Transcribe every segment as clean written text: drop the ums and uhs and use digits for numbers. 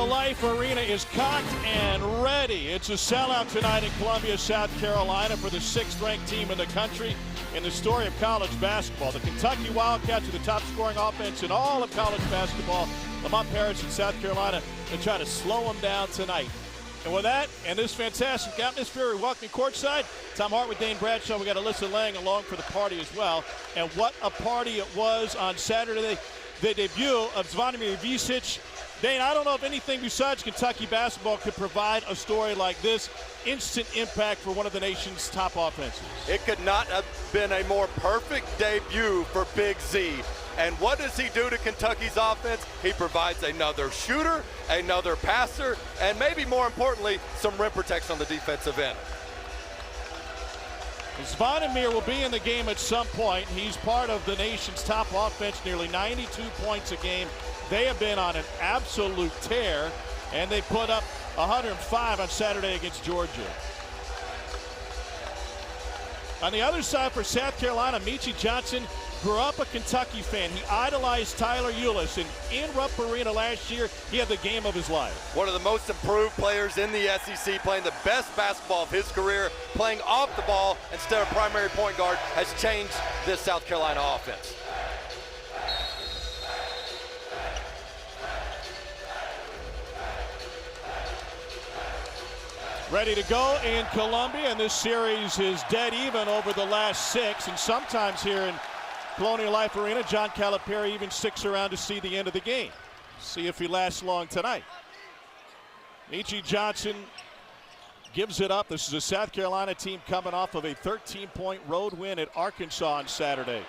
Colonial Life Arena is cocked and ready. It's a sellout tonight in Columbia, South Carolina for the 6th-ranked team in the country in the story of college basketball. The Kentucky Wildcats are the top-scoring offense in all of college basketball. Lamont Paris in South Carolina to try to slow them down tonight. And with that and this fantastic atmosphere, we welcome you courtside. Tom Hart with Dane Bradshaw. We got Alyssa Lang along for the party as well. And what a party it was on Saturday. The debut of Ivisic. Dane, I don't know if anything besides Kentucky basketball could provide a story like this. Instant impact for one of the nation's top offenses. It could not have been a more perfect debut for Big Z. And what does he do to Kentucky's offense? He provides another shooter, another passer, and maybe more importantly, some rim protection on the defensive end. Zvonimir will be in the game at some point. He's part of the nation's top offense, nearly 92 points a game. They have been on an absolute tear, and they put up 105 on Saturday against Georgia. On the other side for South Carolina, Meechie Johnson grew up a Kentucky fan. He idolized Tyler Ulis, and in Rupp Arena last year, he had the game of his life. One of the most improved players in the SEC, playing the best basketball of his career, playing off the ball instead of primary point guard, has changed this South Carolina offense. Ready to go in Columbia, and this series is dead even over the last 6, and sometimes here in Colonial Life Arena, John Calipari even sticks around to see the end of the game. See if he lasts long tonight. Meechie Johnson gives it up. This is a South Carolina team coming off of a 13-point road win at Arkansas on Saturday.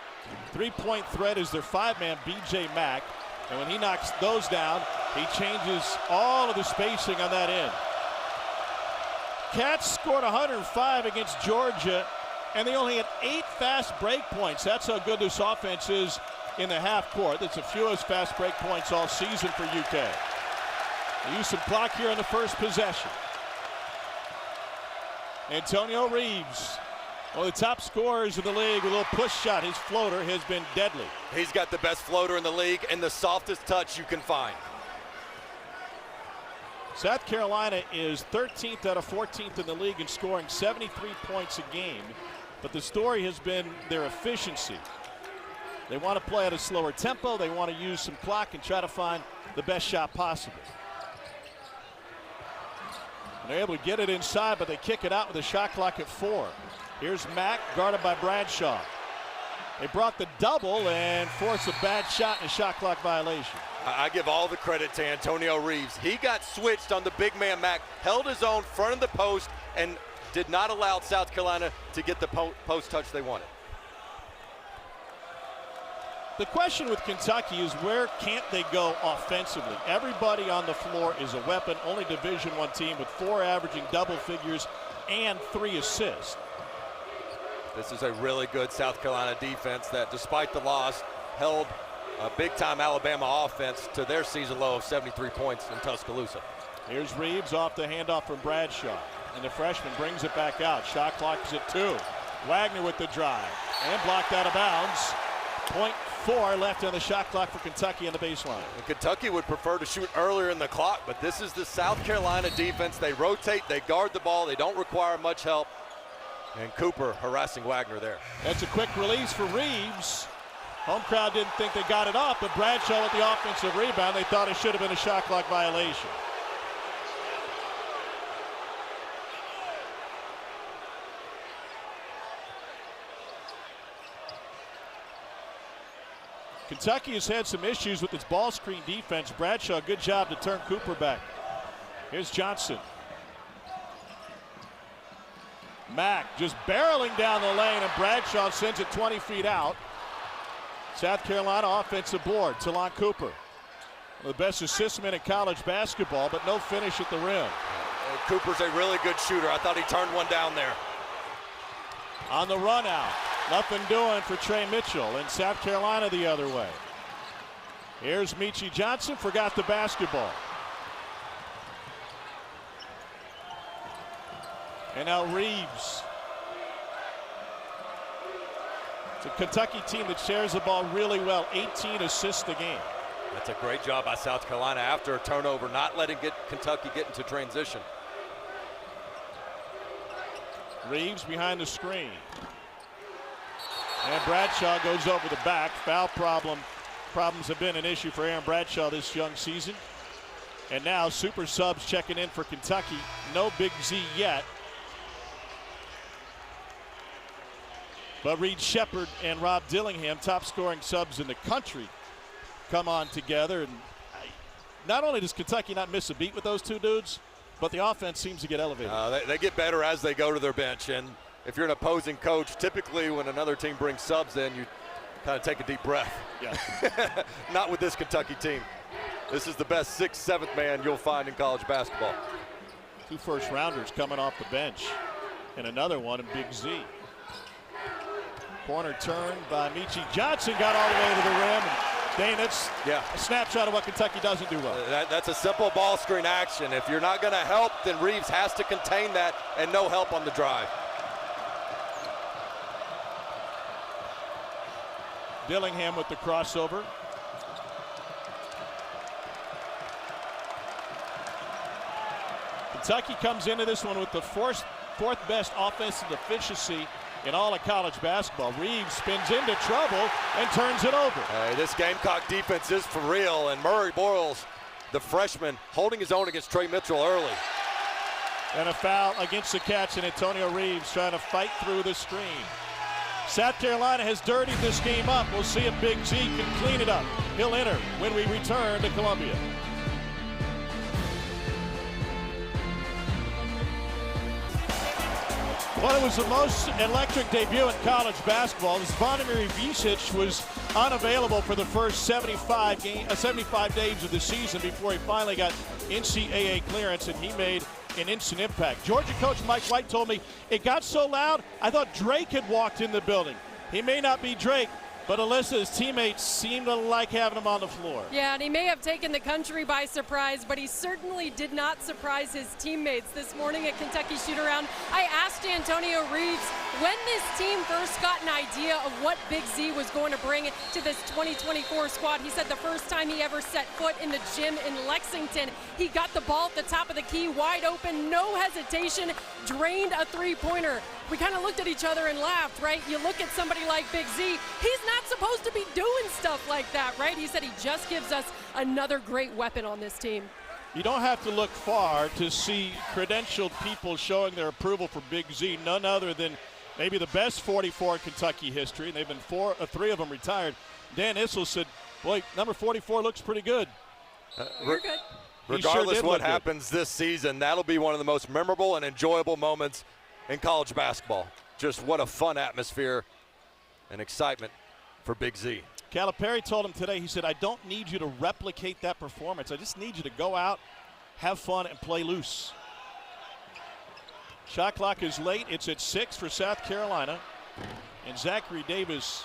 3-point threat is their 5-man B.J. Mack, and when he knocks those down, he changes all of the spacing on that end. Cats scored 105 against Georgia, and they only had 8 fast break points. That's how good this offense is in the half court. That's the fewest fast break points all season for UK. They use some clock here in the first possession. Antonio Reeves, one of the top scorers in the league, with a little push shot. His floater has been deadly. He's got the best floater in the league and the softest touch you can find. South Carolina is 13th out of 14th in the league in scoring 73 points a game, but the story has been their efficiency. They want to play at a slower tempo. They want to use some clock and try to find the best shot possible. And they're able to get it inside, but they kick it out with a shot clock at 4. Here's Mack, guarded by Bradshaw. They brought the double and forced a bad shot and a shot clock violation. I give all the credit to Antonio Reeves. He got switched on the big man Mack, held his own front of the post, and did not allow South Carolina to get the post touch they wanted. The question with Kentucky is, where can't they go offensively? Everybody on the floor is a weapon. Only Division I team with 4 averaging double figures and 3 assists. This is a really good South Carolina defense that, despite the loss, held a big-time Alabama offense to their season low of 73 points in Tuscaloosa. Here's Reeves off the handoff from Bradshaw, and the freshman brings it back out. Shot clock is at 2. Wagner with the drive, and blocked out of bounds. 0.4 left on the shot clock for Kentucky on the baseline. And Kentucky would prefer to shoot earlier in the clock, but this is the South Carolina defense. They rotate, they guard the ball, they don't require much help. And Cooper harassing Wagner there. That's a quick release for Reeves. Home crowd didn't think they got it off, but Bradshaw with the offensive rebound. They thought it should have been a shot clock violation. Kentucky has had some issues with its ball screen defense. Bradshaw, good job to turn Cooper back. Here's Johnson. Mack just barreling down the lane, and Bradshaw sends it 20 feet out. South Carolina offensive board. Talon Cooper, the best assist man in college basketball, but no finish at the rim. Cooper's a really good shooter. I thought he turned one down there. On the run out, nothing doing for Trey Mitchell, and South Carolina the other way. Here's Meechie Johnson, forgot the basketball. And now Reeves. It's a Kentucky team that shares the ball really well. 18 assists a game. That's a great job by South Carolina after a turnover, not letting Kentucky get into transition. Reeves behind the screen. And Bradshaw goes over the back. Foul problems have been an issue for Aaron Bradshaw this young season. And now super subs checking in for Kentucky. No Big Z yet. But Reed Sheppard and Rob Dillingham, top scoring subs in the country, come on together. And not only does Kentucky not miss a beat with those two dudes, but the offense seems to get elevated. They get better as they go to their bench. And if you're an opposing coach, typically when another team brings subs in, you kind of take a deep breath. Yeah. Not with this Kentucky team. This is the best 6th, 7th man you'll find in college basketball. 2 first-rounders coming off the bench, and another one in Big Z. Corner turn by Meechie Johnson, got all the way to the rim. Dane, that's a snapshot of what Kentucky doesn't do well. That's a simple ball screen action. If you're not going to help, then Reeves has to contain that, and no help on the drive. Dillingham with the crossover. Kentucky comes into this one with the fourth best offensive efficiency in all of college basketball. Reeves spins into trouble and turns it over. Hey, this Gamecock defense is for real, and Murray Boyles, the freshman, holding his own against Trey Mitchell early. And a foul against the catch, and Antonio Reeves trying to fight through the screen. South Carolina has dirtied this game up. We'll see if Big Z can clean it up. He'll enter when we return to Columbia. Well, it was the most electric debut in college basketball. Ivisic was unavailable for the first 75 days of the season before he finally got NCAA clearance, and he made an instant impact. Georgia coach Mike White told me it got so loud, I thought Drake had walked in the building. He may not be Drake, but Alyssa, his teammates seem to like having him on the floor. Yeah, and he may have taken the country by surprise, but he certainly did not surprise his teammates this morning at Kentucky Shoot-Around. I asked Antonio Reeves when this team first got an idea of what Big Z was going to bring to this 2024 squad. He said the first time he ever set foot in the gym in Lexington, he got the ball at the top of the key, wide open, no hesitation, drained a three-pointer. We kind of looked at each other and laughed, right? You look at somebody like Big Z, he's not supposed to be doing stuff like that, right? He said he just gives us another great weapon on this team. You don't have to look far to see credentialed people showing their approval for Big Z, none other than maybe the best 44 in Kentucky history, and they've been 3 of them retired. Dan Issel said, boy, number 44 looks pretty good. You're good. Regardless what happens this season, that'll be one of the most memorable and enjoyable moments in college basketball. Just what a fun atmosphere and excitement for Big Z. Calipari told him today, he said, I don't need you to replicate that performance. I just need you to go out, have fun, and play loose. Shot clock is late. It's at 6 for South Carolina. And Zachary Davis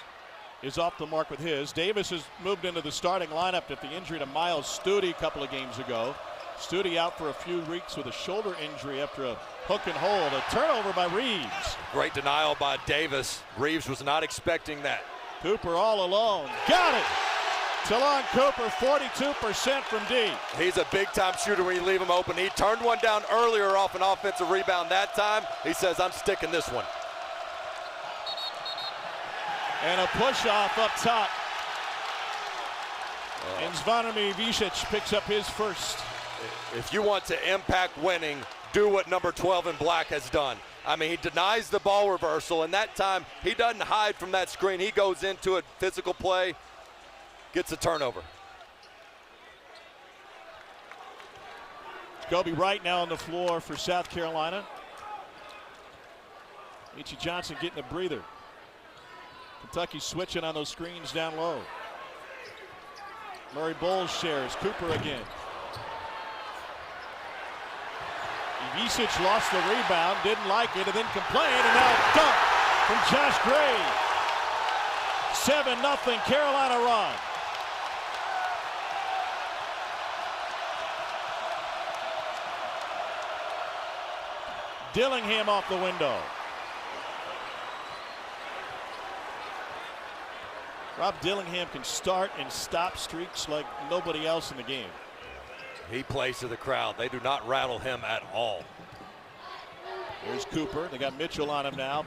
is off the mark with his. Davis has moved into the starting lineup after the injury to Miles Studi a couple of games ago. Studi out for a few weeks with a shoulder injury after a hook and hold. A turnover by Reeves. Great denial by Davis. Reeves was not expecting that. Cooper all alone. Got it! Talon Cooper, 42% from D. He's a big-time shooter when you leave him open. He turned one down earlier off an offensive rebound that time. He says, I'm sticking this one. And a push-off up top. And Zvonimir Ivisic picks up his first. If you want to impact winning, do what number 12 in black has done. I mean, he denies the ball reversal, and that time he doesn't hide from that screen. He goes into a physical play, gets a turnover. Kobe Wright now on the floor for South Carolina. Meechie Johnson getting a breather. Kentucky switching on those screens down low. Murray Bowles shares. Cooper again. Ivisic lost the rebound, didn't like it, and then complained, and now a dunk from Josh Gray. 7-0 Carolina run. Dillingham off the window. Rob Dillingham can start and stop streaks like nobody else in the game. He plays to the crowd. They do not rattle him at all. Here's Cooper. They got Mitchell on him now.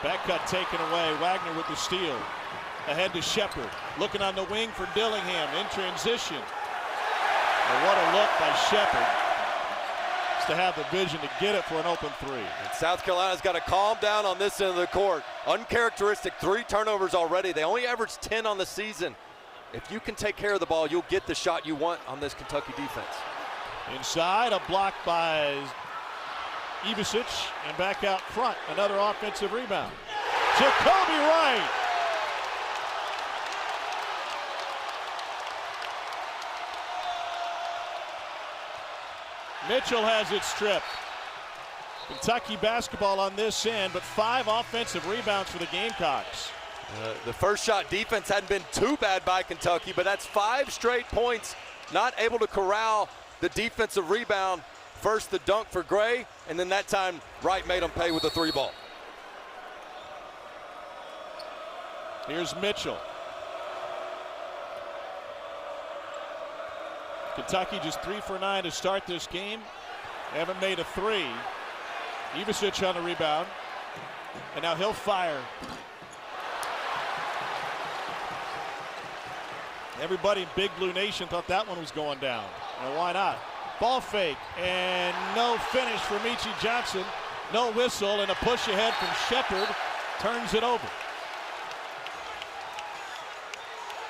Back cut taken away. Wagner with the steal. Ahead to Sheppard. Looking on the wing for Dillingham in transition. And what a look by Sheppard. Just to have the vision to get it for an open three. And South Carolina's got to calm down on this end of the court. Uncharacteristic 3 turnovers already. They only averaged 10 on the season. If you can take care of the ball, you'll get the shot you want on this Kentucky defense. Inside, a block by Ivisic, and back out front, another offensive rebound. Jacoby Wright. Mitchell has it stripped. Kentucky basketball on this end, but 5 offensive rebounds for the Gamecocks. The first shot defense hadn't been too bad by Kentucky, but that's 5 straight points. Not able to corral the defensive rebound. First the dunk for Gray, and then that time Wright made him pay with a 3 ball. Here's Mitchell. Kentucky just 3 for 9 to start this game. They haven't made a 3. Ivisic on the rebound, and now he'll fire. Everybody in Big Blue Nation thought that one was going down. Well, why not? Ball fake, and no finish for Meechie Johnson. No whistle, and a push ahead from Sheppard turns it over.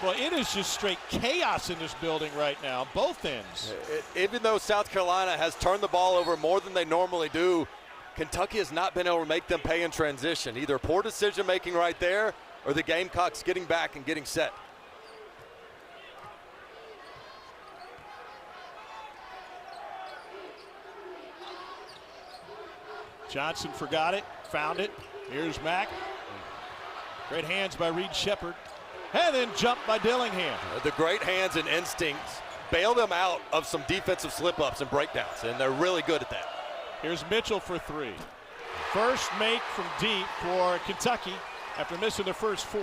Well, it is just straight chaos in this building right now, both ends. Even though South Carolina has turned the ball over more than they normally do, Kentucky has not been able to make them pay in transition. Either poor decision making right there, or the Gamecocks getting back and getting set. Johnson forgot it, found it. Here's Mack. Great hands by Reed Sheppard. And then jumped by Dillingham. The great hands and instincts bail them out of some defensive slip-ups and breakdowns, and they're really good at that. Here's Mitchell for 3. First make from deep for Kentucky after missing the first 4.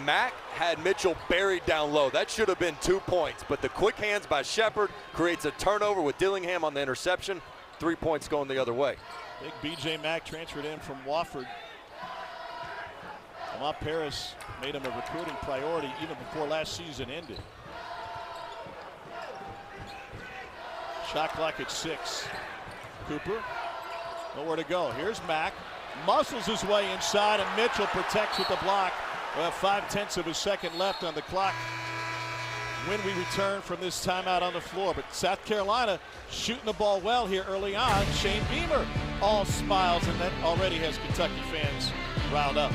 Mack had Mitchell buried down low. That should have been 2 points, but the quick hands by Sheppard creates a turnover with Dillingham on the interception. 3 points going the other way. Big B.J. Mack transferred in from Wofford. Lamont Paris made him a recruiting priority even before last season ended. Shot clock at 6. Cooper, nowhere to go. Here's Mack. Muscles his way inside, and Mitchell protects with the block. Well, 5/10 of a second left on the clock when we return from this timeout on the floor. But South Carolina shooting the ball well here early on. Shane Beamer all smiles, and that already has Kentucky fans riled up.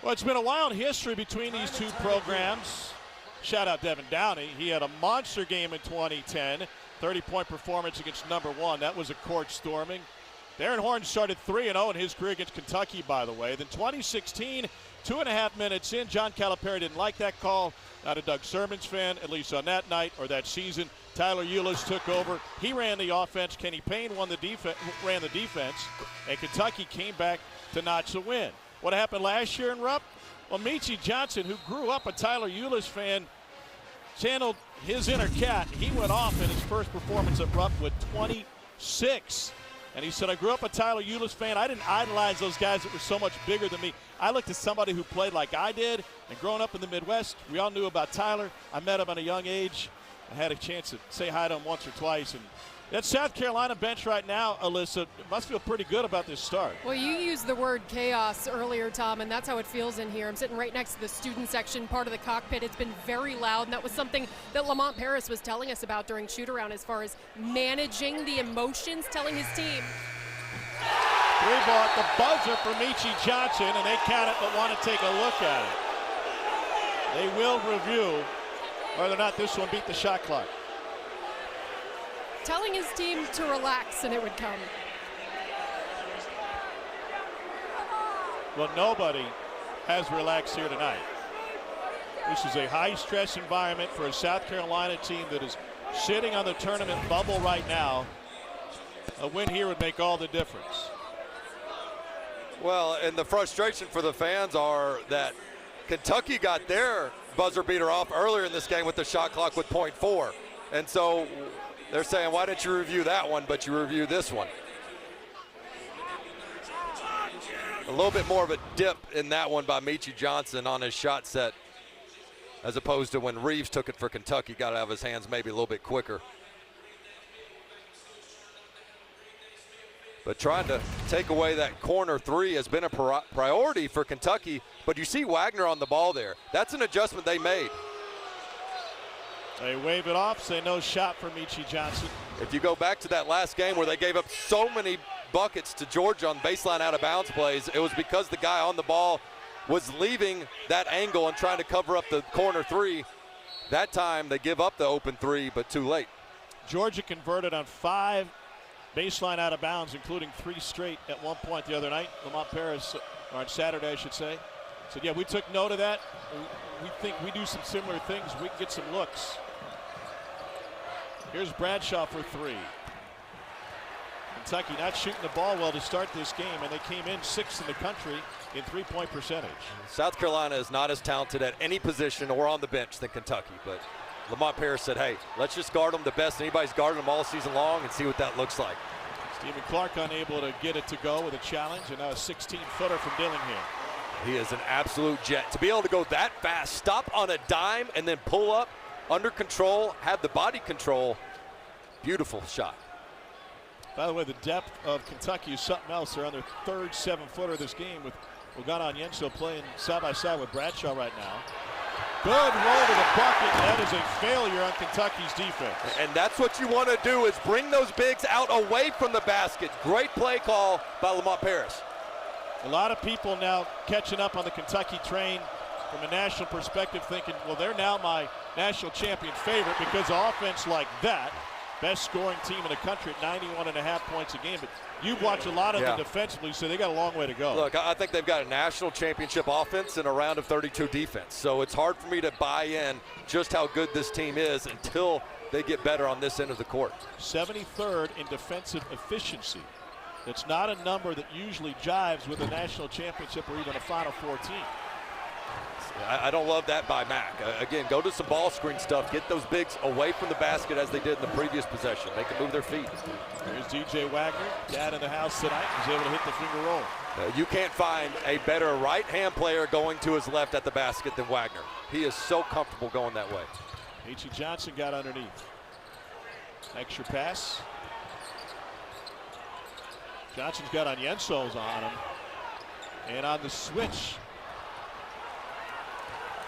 Well, it's been a wild history between these two programs. Shout out Devin Downey. He had a monster game in 2010. 30-point performance against #1. That was a court storming. Darren Horn started 3-0 in his career against Kentucky, by the way. Then 2016, 2.5 minutes in, John Calipari didn't like that call. Not a Doug Sermons fan, at least on that night or that season. Tyler Ulis took over. He ran the offense. Kenny Payne ran the defense, and Kentucky came back to notch a win. What happened last year in Rupp? Well, Meechie Johnson, who grew up a Tyler Ulis fan, channeled his inner cat. He went off in his first performance at Rupp with 26. And he said, I grew up a Tyler Ulis fan. I didn't idolize those guys that were so much bigger than me. I looked at somebody who played like I did. And growing up in the Midwest, we all knew about Tyler. I met him at a young age. I had a chance to say hi to him once or twice. And that South Carolina bench right now, Alyssa, must feel pretty good about this start. Well, you used the word chaos earlier, Tom, and that's how it feels in here. I'm sitting right next to the student section, part of the cockpit. It's been very loud, and that was something that Lamont Paris was telling us about during shoot-around as far as managing the emotions, telling his team. 3 ball at the buzzer for Meechie Johnson, and they count it but want to take a look at it. They will review whether or not this one beat the shot clock. Telling his team to relax, and it would come. Well, nobody has relaxed here tonight. This is a high-stress environment for a South Carolina team that is sitting on the tournament bubble right now. A win here would make all the difference. Well, and the frustration for the fans are that Kentucky got their buzzer beater off earlier in this game with the shot clock with .4. And so they're saying, why didn't you review that one, but you review this one? A little bit more of a dip in that one by Meechie Johnson on his shot set, as opposed to when Reeves took it for Kentucky, got it out of his hands maybe a little bit quicker. But trying to take away that corner three has been a priority for Kentucky, but you see Wagner on the ball there. That's an adjustment they made. They wave it off, say no shot for Meechie Johnson. If you go back to that last game where they gave up so many buckets to Georgia on baseline out of bounds plays, it was because the guy on the ball was leaving that angle and trying to cover up the corner three. That time they give up the open three, but too late. Georgia converted on 5 baseline out of bounds, including 3 straight at one point the other night. Lamont Paris, or on Saturday I should say, said, yeah, we took note of that. We think we do some similar things. We can get some looks. Here's Bradshaw for 3. Kentucky not shooting the ball well to start this game, and they came in 6th in the country in three-point percentage. South Carolina is not as talented at any position or on the bench than Kentucky, but Lamont Paris said, hey, let's just guard them the best anybody's guarded them all season long and see what that looks like. Stephen Clark unable to get it to go with a challenge, and now a 16-footer from Dillingham. He is an absolute jet. To be able to go that fast, stop on a dime, and then pull up under control, have the body control, beautiful shot. By the way, the depth of Kentucky is something else. They're on their 3rd 7-footer this game with Onyenso playing side by side with Bradshaw right now. Good roll to the bucket. That is a failure on Kentucky's defense. And that's what you want to do, is bring those bigs out away from the basket. Great play call by Lamont Paris. A lot of people now catching up on the Kentucky train from a national perspective, thinking, well, they're now my national champion favorite because of offense like that. Best scoring team in the country at 91.5 points a game. But you've watched a lot of them defensively, so they got a long way to go. Look, I think they've got a national championship offense and a round of 32 defense. So it's hard for me to buy in just how good this team is until they get better on this end of the court. 73rd in defensive efficiency. That's not a number that usually jives with a national championship or even a Final Four team. I don't love that by Mac. Again, go to some ball screen stuff. Get those bigs away from the basket as they did in the previous possession. They can move their feet. Here's DJ Wagner, dad in the house tonight. He's able to hit the finger roll. You can't find a better right-hand player going to his left at the basket than Wagner. He is so comfortable going that way. Meechie Johnson got underneath. Extra pass. Johnson's got Onyenso's on him. And on the switch,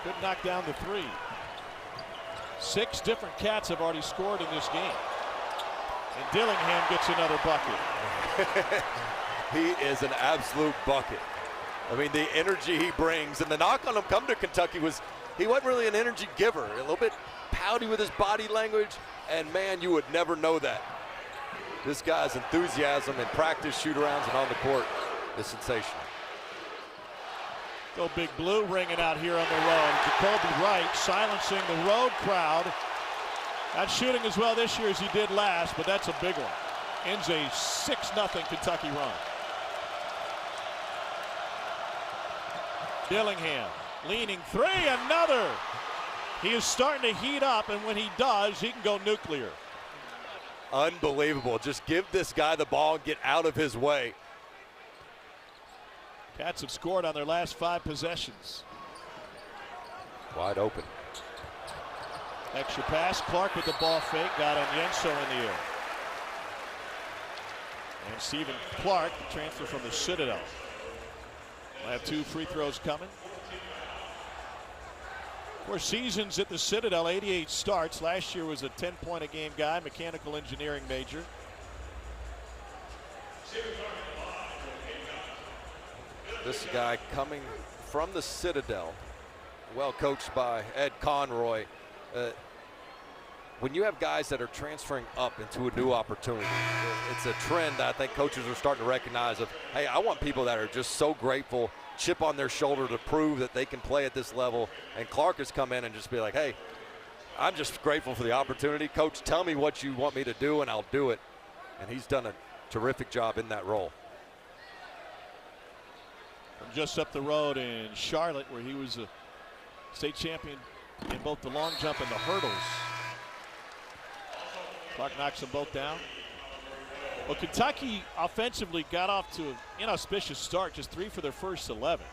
could knock down the 3. 6 different Cats have already scored in this game. And Dillingham gets another bucket. He is an absolute bucket. I mean, the energy he brings, and the knock on him coming to Kentucky was he wasn't really an energy giver. A little bit pouty with his body language, and man, you would never know that. This guy's enthusiasm in practice, shoot-arounds, and on the court is sensational. Go Big Blue ringing out here on the road. Jacoby Wright silencing the road crowd. Not shooting as well this year as he did last, but that's a big one. Ends a 6-0 Kentucky run. Dillingham leaning 3, another. He is starting to heat up, and when he does, he can go nuclear. Unbelievable. Just give this guy the ball and get out of his way. Cats have scored on their last 5 possessions. Wide open. Extra pass. Clark with the ball fake. Got Onyenso in the air. And Stephen Clark, the transfer from the Citadel. We'll have 2 free throws coming. Of course, seasons at the Citadel, 88 starts. Last year was a 10-point-a-game guy, mechanical engineering major. This guy coming from the Citadel, well coached by Ed Conroy. when you have guys that are transferring up into a new opportunity, it's a trend that I think coaches are starting to recognize of, hey, I want people that are just so grateful, chip on their shoulder to prove that they can play at this level. And Clark has come in and just be like, hey, I'm just grateful for the opportunity. Coach, tell me what you want me to do and I'll do it. And he's done a terrific job in that role. From just up the road in Charlotte, where he was a state champion in both the long jump and the hurdles. Clark knocks them both down. Well, Kentucky offensively got off to an inauspicious start, just 3 for their first 11.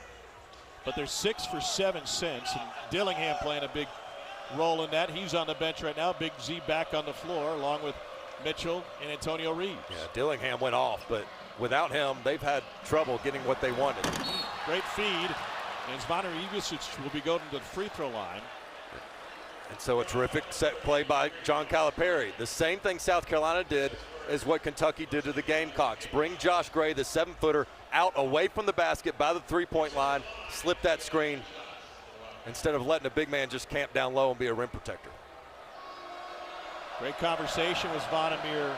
But they're 6 for 7 since, and Dillingham playing a big role in that. He's on the bench right now. Big Z back on the floor along with Mitchell and Antonio Reeves. Yeah, Dillingham went off, but without him, they've had trouble getting what they wanted. Great feed, and Wagner Ivisic will be going to the free throw line. And so a terrific set play by John Calipari. The same thing South Carolina did is what Kentucky did to the Gamecocks. Bring Josh Gray, the 7-footer, out away from the basket by the three-point line, slip that screen, instead of letting a big man just camp down low and be a rim protector. Great conversation with Vondermeer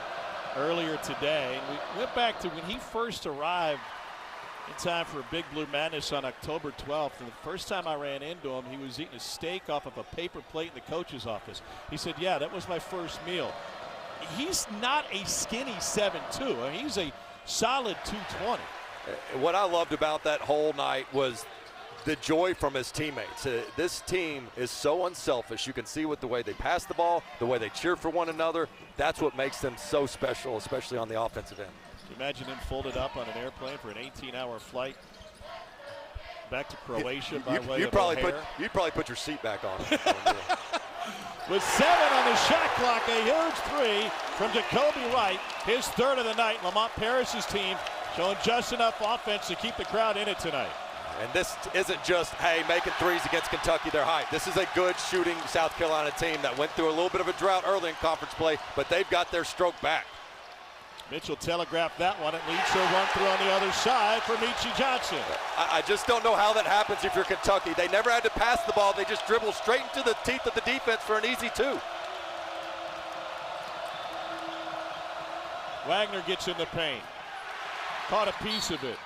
earlier today. And we went back to when he first arrived in time for a Big Blue Madness on October 12th. And the first time I ran into him, he was eating a steak off of a paper plate in the coach's office. He said, yeah, that was my first meal. He's not a skinny 7'2". I mean, he's a solid 220. What I loved about that whole night was the joy from his teammates. This team is so unselfish. You can see with the way they pass the ball, the way they cheer for one another. That's what makes them so special, especially on the offensive end. Can you imagine him folded up on an airplane for an 18-hour flight back to Croatia by way of O'Hare? You'd probably put your seat back on. With 7 on the shot clock, a huge 3 from Jacoby Wright, his 3rd of the night. Lamont Paris's team showing just enough offense to keep the crowd in it tonight. And this isn't just, hey, making threes against Kentucky, their height. This is a good shooting South Carolina team that went through a little bit of a drought early in conference play, but they've got their stroke back. Mitchell telegraphed that one. It leads to a run through on the other side for Meechie Johnson. I just don't know how that happens if you're Kentucky. They never had to pass the ball. They just dribble straight into the teeth of the defense for an easy 2. Wagner gets in the paint. Caught a piece of it.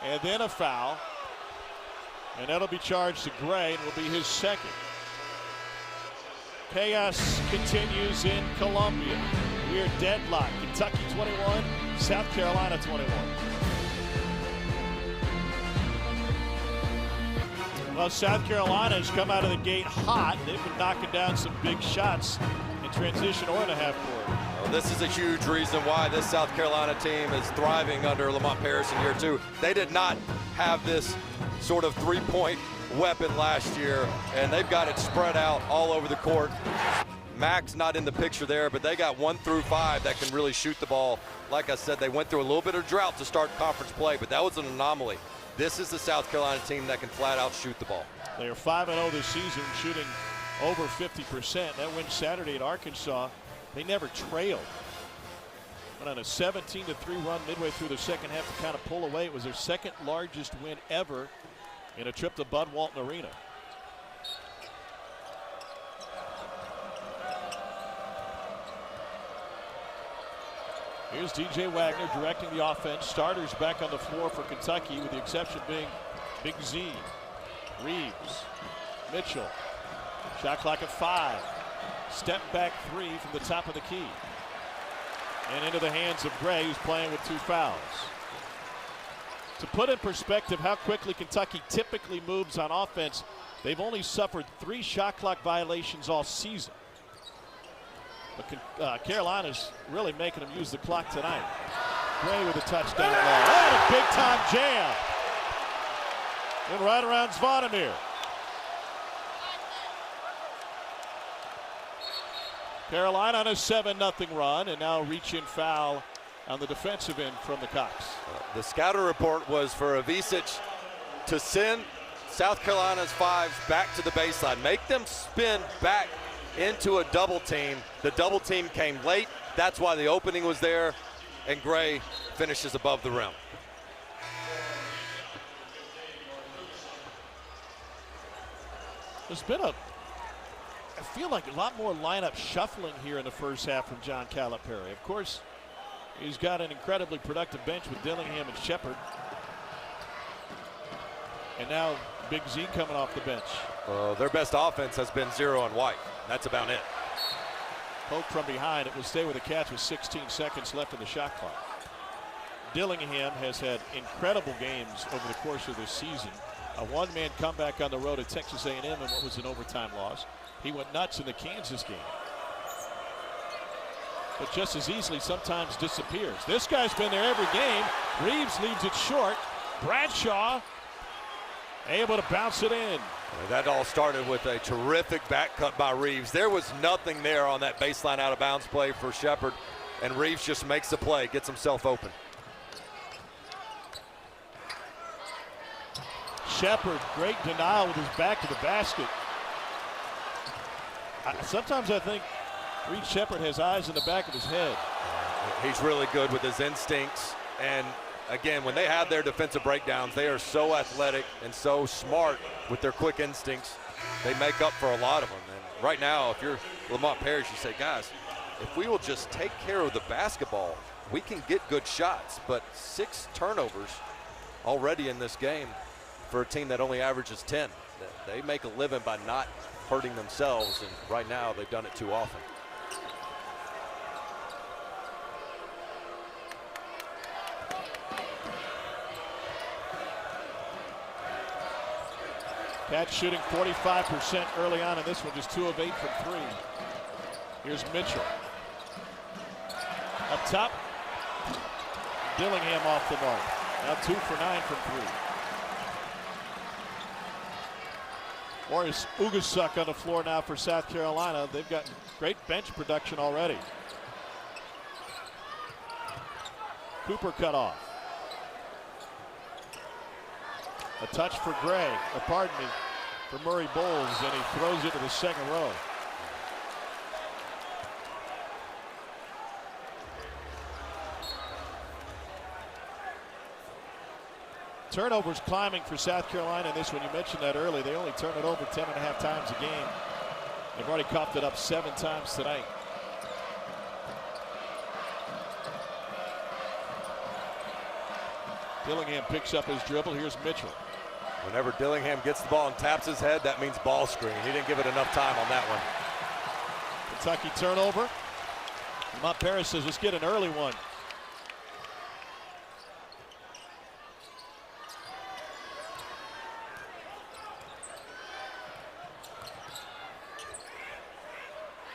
And then a foul. And that'll be charged to Gray and will be his 2nd. Chaos continues in Columbia. We are deadlocked. Kentucky 21, South Carolina 21. Well, South Carolina has come out of the gate hot. They've been knocking down some big shots in transition or in the half court. Well, this is a huge reason why this South Carolina team is thriving under Lamont Paris in year 2. They did not have this sort of three-point weapon last year, and they've got it spread out all over the court. Mac's not in the picture there, but they got 1 through 5 that can really shoot the ball. Like I said, they went through a little bit of drought to start conference play, but that was an anomaly. This is the South Carolina team that can flat out shoot the ball. They are 5-0 this season, shooting over 50%. That win Saturday at Arkansas, they never trailed. Went on a 17-3 run midway through the second half to kind of pull away. It was their 2nd largest win ever in a trip to Bud Walton Arena. Here's DJ Wagner directing the offense. Starters back on the floor for Kentucky, with the exception being Big Z, Reeves, Mitchell. Shot clock at 5. Step back 3 from the top of the key. And into the hands of Gray, who's playing with 2 fouls. To put in perspective how quickly Kentucky typically moves on offense, they've only suffered 3 shot clock violations all season. But Carolina's really making them use the clock tonight. Gray with a touchdown ball. Oh, a big-time jam. And right around Vondermeer. Carolina on a 7-0 run, and now reach-in foul on the defensive end from the Cox. The scouter report was for Ivisic to send South Carolina's 5s back to the baseline, make them spin back into a double team. The double team came late. That's why the opening was there, and Gray finishes above the rim. There's been a I feel like a lot more lineup shuffling here in the first half from John Calipari. Of course, he's got an incredibly productive bench with Dillingham and Sheppard. And now Big Z coming off the bench. Their best offense has been Thiero and White. That's about it. Poke from behind. It will stay with the Cats with 16 seconds left in the shot clock. Dillingham has had incredible games over the course of this season. A one-man comeback on the road at Texas A&M in what was an overtime loss. He went nuts in the Kansas game. But just as easily sometimes disappears. This guy's been there every game. Reeves leaves it short. Bradshaw able to bounce it in. That all started with a terrific back cut by Reeves. There was nothing there on that baseline out of bounds play for Sheppard, and Reeves just makes the play, gets himself open. Sheppard, great denial with his back to the basket. Sometimes I think Reed Sheppard has eyes in the back of his head. He's really good with his instincts, and again, when they have their defensive breakdowns, they are so athletic and so smart with their quick instincts. They make up for a lot of them. And right now, if you're Lamont Parrish, you say, guys, if we will just take care of the basketball, we can get good shots. But 6 turnovers already in this game for a team that only averages 10. They make a living by not hurting themselves, and right now they've done it too often. Cats shooting 45% early on in this one, just 2 of 8 from 3. Here's Mitchell. Up top, Dillingham off the mark. Now 2 for 9 from 3. Morris Ivisic on the floor now for South Carolina. They've got great bench production already. Cooper cut off. A touch for Gray, or pardon me, for Murray Bowles, and he throws it to the second row. Turnovers climbing for South Carolina in this one. You mentioned that early. They only turn it over 10.5 times a game. They've already coughed it up 7 times tonight. Dillingham picks up his dribble. Here's Mitchell. Whenever Dillingham gets the ball and taps his head, that means ball screen. He didn't give it enough time on that one. Kentucky turnover. Lamont Parrish says, let's get an early one.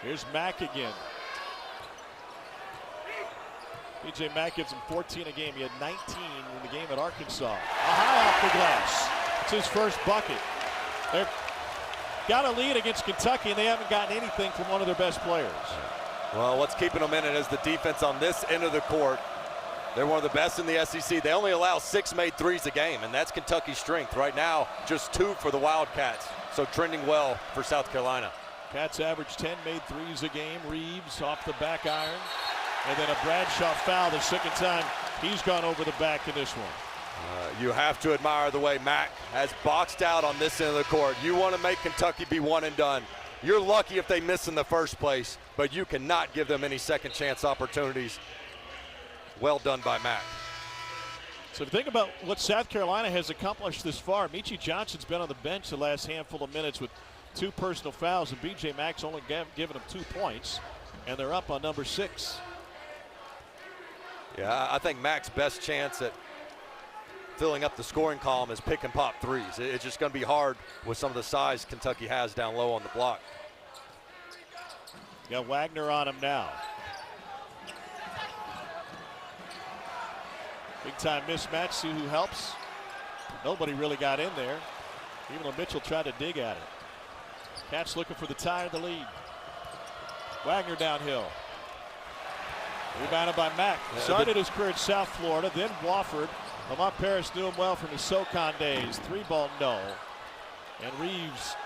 Here's Mack again. B.J. Mack gives him 14 a game. He had 19 in the game at Arkansas. A high off the glass. It's his first bucket. They've got a lead against Kentucky, and they haven't gotten anything from one of their best players. Well, what's keeping them in it is the defense on this end of the court. They're one of the best in the SEC. They only allow 6 made threes a game, and that's Kentucky's strength. Right now, just 2 for the Wildcats, so trending well for South Carolina. Cats average 10 made threes a game. Reeves off the back iron. And then a Bradshaw foul, the second time he's gone over the back in this one. You have to admire the way Mack has boxed out on this end of the court. You want to make Kentucky be one and done. You're lucky if they miss in the first place, but you cannot give them any second chance opportunities. Well done by Mack. So think about what South Carolina has accomplished this far. Meechie Johnson's been on the bench the last handful of minutes with 2 personal fouls, and B.J. Mack's only given them 2 points, and they're up on number 6. Yeah, I think Mack's best chance at filling up the scoring column is pick and pop threes. It's just going to be hard with some of the size Kentucky has down low on the block. You got Wagner on him now. Big time mismatch. See who helps. Nobody really got in there, even though Mitchell tried to dig at it. Cats looking for the tie of the lead. Wagner downhill. Rebounded by Mack. Started his career at South Florida, then Wofford. Lamont Parrish knew him well from his SoCon days. 3-ball no. And Reeves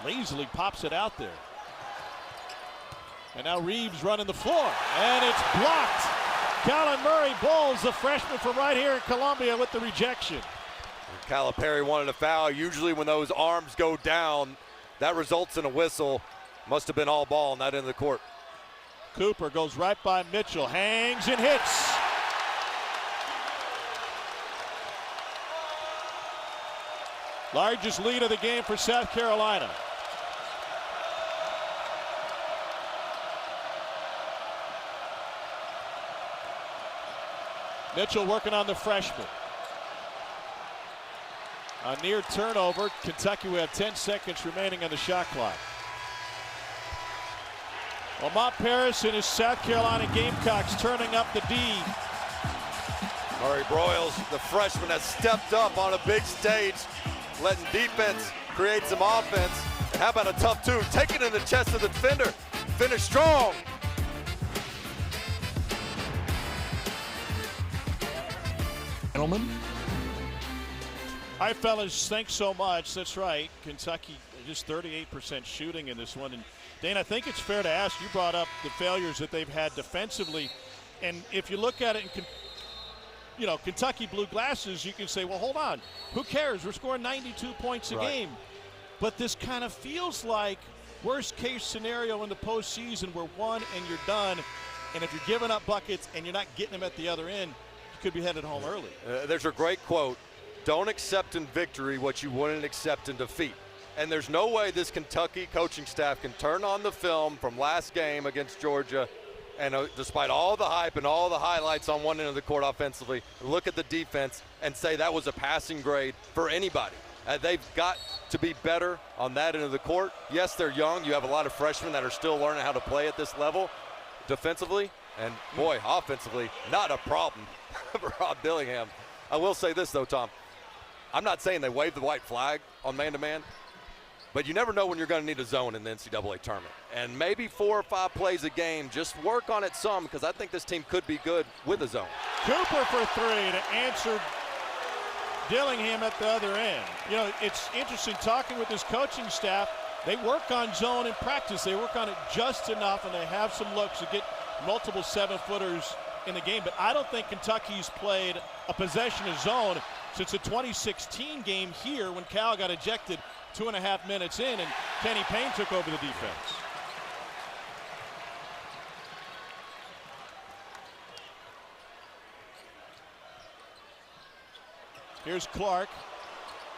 lazily pops it out there. And now Reeves running the floor. And it's blocked. Colin Murray Bowles, the freshman from right here in Columbia, with the rejection. Calipari wanted a foul. Usually when those arms go down, that results in a whistle. Must have been all ball on that end of the court. Cooper goes right by Mitchell, hangs and hits. Largest lead of the game for South Carolina. Mitchell working on the freshman. A near turnover. Kentucky, we have 10 seconds remaining on the shot clock. Lamont Paris and his South Carolina Gamecocks turning up the D. Murray Broyles, the freshman, has stepped up on a big stage, letting defense create some offense. And how about a tough two? Take it in the chest of the defender. Finish strong. Gentlemen. All right, fellas, thanks so much. That's right. Kentucky just 38% shooting in this one. And Dane, I think it's fair to ask, you brought up the failures that they've had defensively. And if you look at it in Kentucky blue glasses, you can say, well, hold on. Who cares? We're scoring 92 points a game. But this kind of feels like worst case scenario in the postseason where one and you're done. And if you're giving up buckets and you're not getting them at the other end, you could be headed home early. There's a great quote. Don't accept in victory what you wouldn't accept in defeat. And there's no way this Kentucky coaching staff can turn on the film from last game against Georgia and despite all the hype and all the highlights on one end of the court offensively, look at the defense and say that was a passing grade for anybody. They've got to be better on that end of the court. Yes, they're young. You have a lot of freshmen that are still learning how to play at this level defensively. And, boy, offensively, not a problem for Rob Dillingham. I will say this, though, Tom. I'm not saying they waved the white flag on man-to-man, but you never know when you're going to need a zone in the NCAA tournament. And maybe 4 or 5 plays a game, just work on it some, because I think this team could be good with a zone. Cooper for three to answer Dillingham at the other end. You know, it's interesting talking with this coaching staff. They work on zone in practice. They work on it just enough, and they have some looks to get multiple 7-footers in the game. But I don't think Kentucky's played a possession of zone since the 2016 game here when Cal got ejected 2.5 minutes in and Kenny Payne took over the defense. Here's Clark.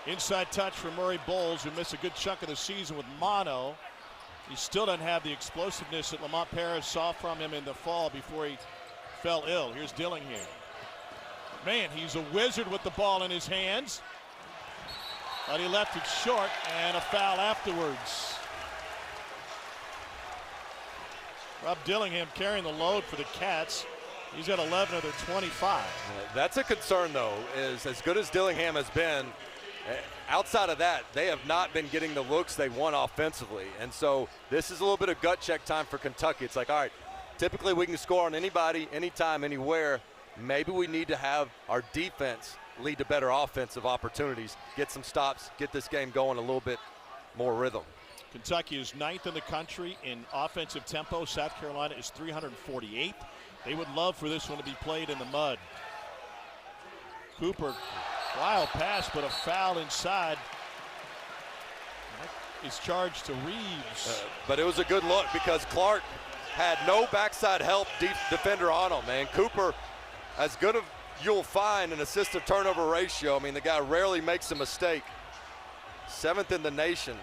Inside touch for Murray Bowles, who missed a good chunk of the season with mono. He still doesn't have the explosiveness that Lamont Paris saw from him in the fall before he fell ill. Here's Dillingham. Man, he's a wizard with the ball in his hands. But he left it short, and a foul afterwards. Rob Dillingham carrying the load for the Cats. He's got 11 of their 25. That's a concern, though, is as good as Dillingham has been, outside of that, they have not been getting the looks they want offensively. And so this is a little bit of gut check time for Kentucky. It's like, all right, typically we can score on anybody, anytime, anywhere. Maybe we need to have our defense lead to better offensive opportunities, get some stops, get this game going a little bit more rhythm. Kentucky is 9th in the country in offensive tempo. South Carolina is 348th. They would love for this one to be played in the mud. Cooper, wild pass, but a foul inside. That is charged to Reeves. But it was a good look because Clark had no backside help defender on him, man. Cooper, as good as you'll find an assist to turnover ratio. I mean, the guy rarely makes a mistake. 7th in the nation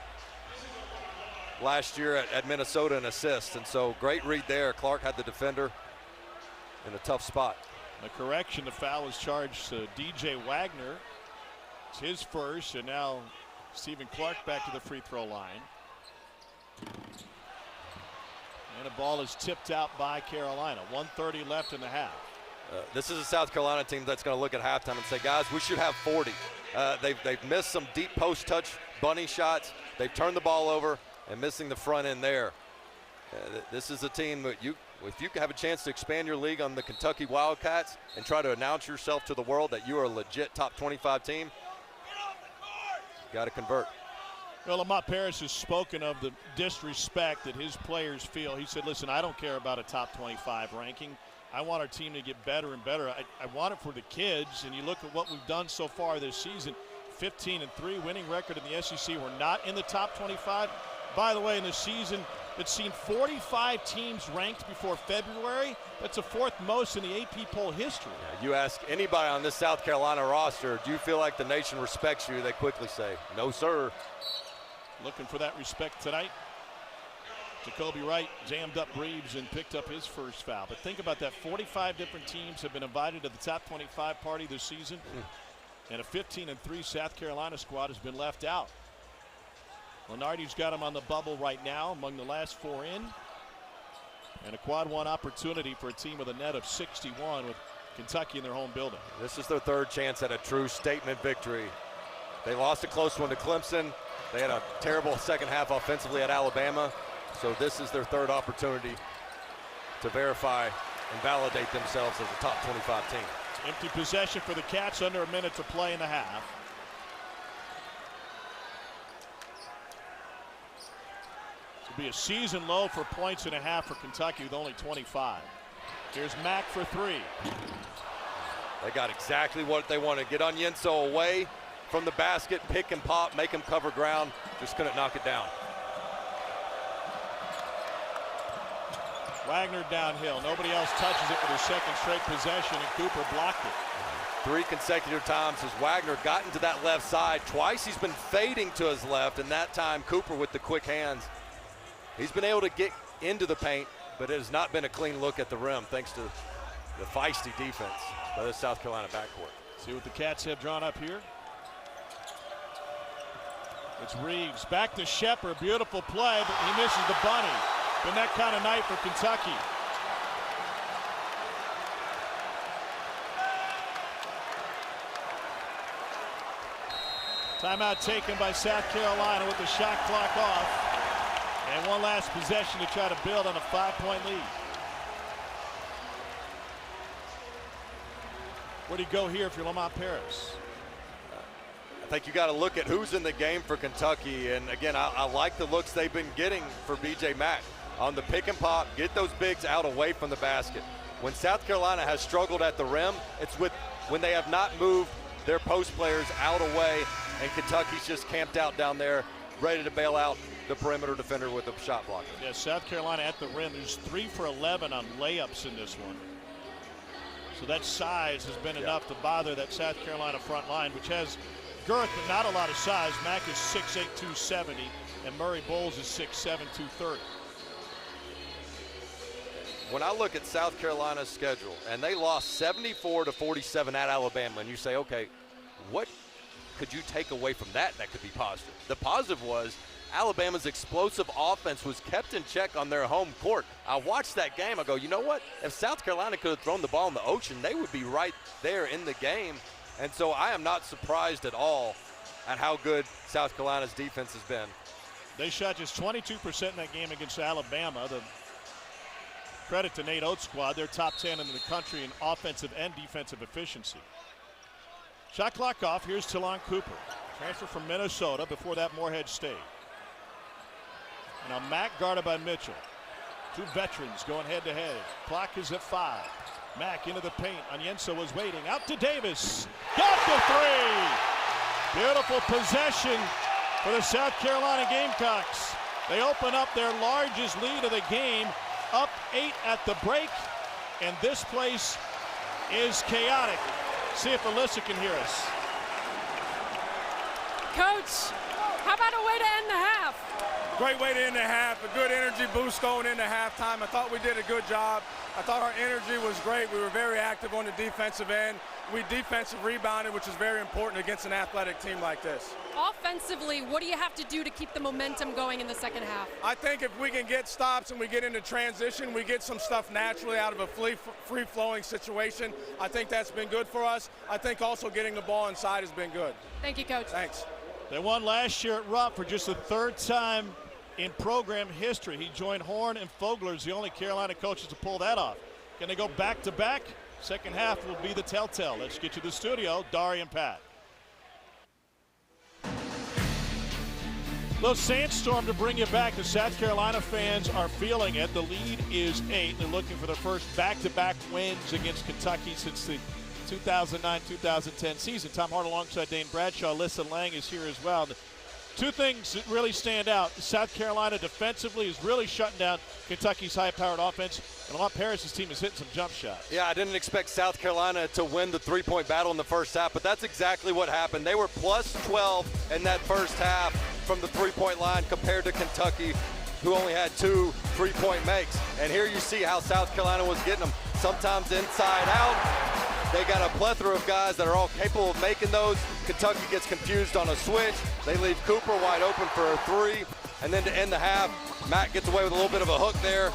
last year at Minnesota in assists. And so great read there. Clark had the defender in a tough spot. A correction, the foul was charged to DJ Wagner. It's his first, and now Stephen Clark back to the free throw line. And the ball is tipped out by Carolina. 1:30 left in the half. This is a South Carolina team that's going to look at halftime and say, guys, we should have 40. They've missed some deep post touch bunny shots. They've turned the ball over and missing the front end there. This is a team that if you have a chance to expand your league on the Kentucky Wildcats and try to announce yourself to the world that you are a legit top 25 team, you got to convert. Well, Lamont Paris has spoken of the disrespect that his players feel. He said, listen, I don't care about a top 25 ranking. I want our team to get better and better. I want it for the kids, and you look at what we've done so far this season. 15-3 winning record in the SEC. We're not in the top 25. By the way, in the season that's seen 45 teams ranked before February, that's the fourth most in the AP poll history. Yeah, you ask anybody on this South Carolina roster, do you feel like the nation respects you? They quickly say, no, sir. Looking for that respect tonight. Jacoby Wright jammed up Reeves and picked up his first foul. But think about that, 45 different teams have been invited to the top 25 party this season. And a 15-3 South Carolina squad has been left out. Lenardi's got him on the bubble right now, among the last four in. And a quad one opportunity for a team with a net of 61 with Kentucky in their home building. This is their third chance at a true statement victory. They lost a close one to Clemson. They had a terrible second half offensively at Alabama. So this is their third opportunity to verify and validate themselves as a top 25 team. Empty possession for the Cats, under a minute to play in the half. This will be a season low for points and a half for Kentucky with only 25. Here's Mack for three. They got exactly what they wanted. Get Onyenso away from the basket, pick and pop, make him cover ground. Just couldn't knock it down. Wagner downhill. Nobody else touches it for their second straight possession, and Cooper blocked it. 3 consecutive times as Wagner got into that left side. Twice he's been fading to his left, and that time Cooper with the quick hands. He's been able to get into the paint, but it has not been a clean look at the rim thanks to the feisty defense by the South Carolina backcourt. See what the Cats have drawn up here. It's Reeves back to Sheppard. Beautiful play, but he misses the bunny. Been that kind of night for Kentucky. Timeout taken by South Carolina with the shot clock off. And one last possession to try to build on a 5-point lead. Where do you go here if you're Lamont Paris? I think you got to look at who's in the game for Kentucky. And again, I like the looks they've been getting for B.J. Mack. On the pick and pop, get those bigs out away from the basket. When South Carolina has struggled at the rim, it's when they have not moved their post players out away, and Kentucky's just camped out down there, ready to bail out the perimeter defender with a shot blocker. Yeah, South Carolina at the rim. There's 3 for 11 on layups in this one. So that size has been enough to bother that South Carolina front line, which has girth but not a lot of size. Mack is 6'8", 270, and Murray Bowles is 6'7", 230. When I look at South Carolina's schedule, and they lost 74-47 at Alabama, and you say, okay, what could you take away from that could be positive? The positive was Alabama's explosive offense was kept in check on their home court. I watched that game. I go, you know what? If South Carolina could have thrown the ball in the ocean, they would be right there in the game. And so I am not surprised at all at how good South Carolina's defense has been. They shot just 22% in that game against Alabama. The credit to Nate Oates' squad. They're top 10 in the country in offensive and defensive efficiency. Shot clock off. Here's Talon Cooper. Transfer from Minnesota. Before that, Morehead State. Now Mack guarded by Mitchell. 2 veterans going head to head. Clock is at 5. Mack into the paint. Onyenso was waiting. Out to Davis. Got the 3. Beautiful possession for the South Carolina Gamecocks. They open up their largest lead of the game. Up 8 at the break. And this place is chaotic. See if Alyssa can hear us. Coach, how about a way to end the half? Great way to end the half. A good energy boost going into halftime. I thought we did a good job. I thought our energy was great. We were very active on the defensive end. We defensive rebounded, which is very important against an athletic team like this. Offensively, what do you have to do to keep the momentum going in the second half? I think if we can get stops and we get into transition, we get some stuff naturally out of a free-flowing situation. I think that's been good for us. I think also getting the ball inside has been good. Thank you, Coach. Thanks. They won last year at Rupp for just the 3rd time in program history. He joined Horn and Fogler's the only Carolina coaches to pull that off. Can they go back-to-back? Second half will be the telltale. Let's get to the studio. Dari and Pat. Little sandstorm to bring you back. The South Carolina fans are feeling it. The lead is 8. They're looking for their first back-to-back wins against Kentucky since the 2009-2010 season. Tom Hart alongside Dane Bradshaw. Alyssa Lang is here as well. Two things that really stand out. South Carolina defensively is really shutting down Kentucky's high-powered offense, and Lamont Paris's team is hitting some jump shots. Yeah, I didn't expect South Carolina to win the three-point battle in the first half, but that's exactly what happened. They were plus 12 in that first half from the three-point line compared to Kentucky, who only had 2 three-point makes. And here you see how South Carolina was getting them, sometimes inside out. They got a plethora of guys that are all capable of making those. Kentucky gets confused on a switch. They leave Cooper wide open for a 3. And then to end the half, Matt gets away with a little bit of a hook there.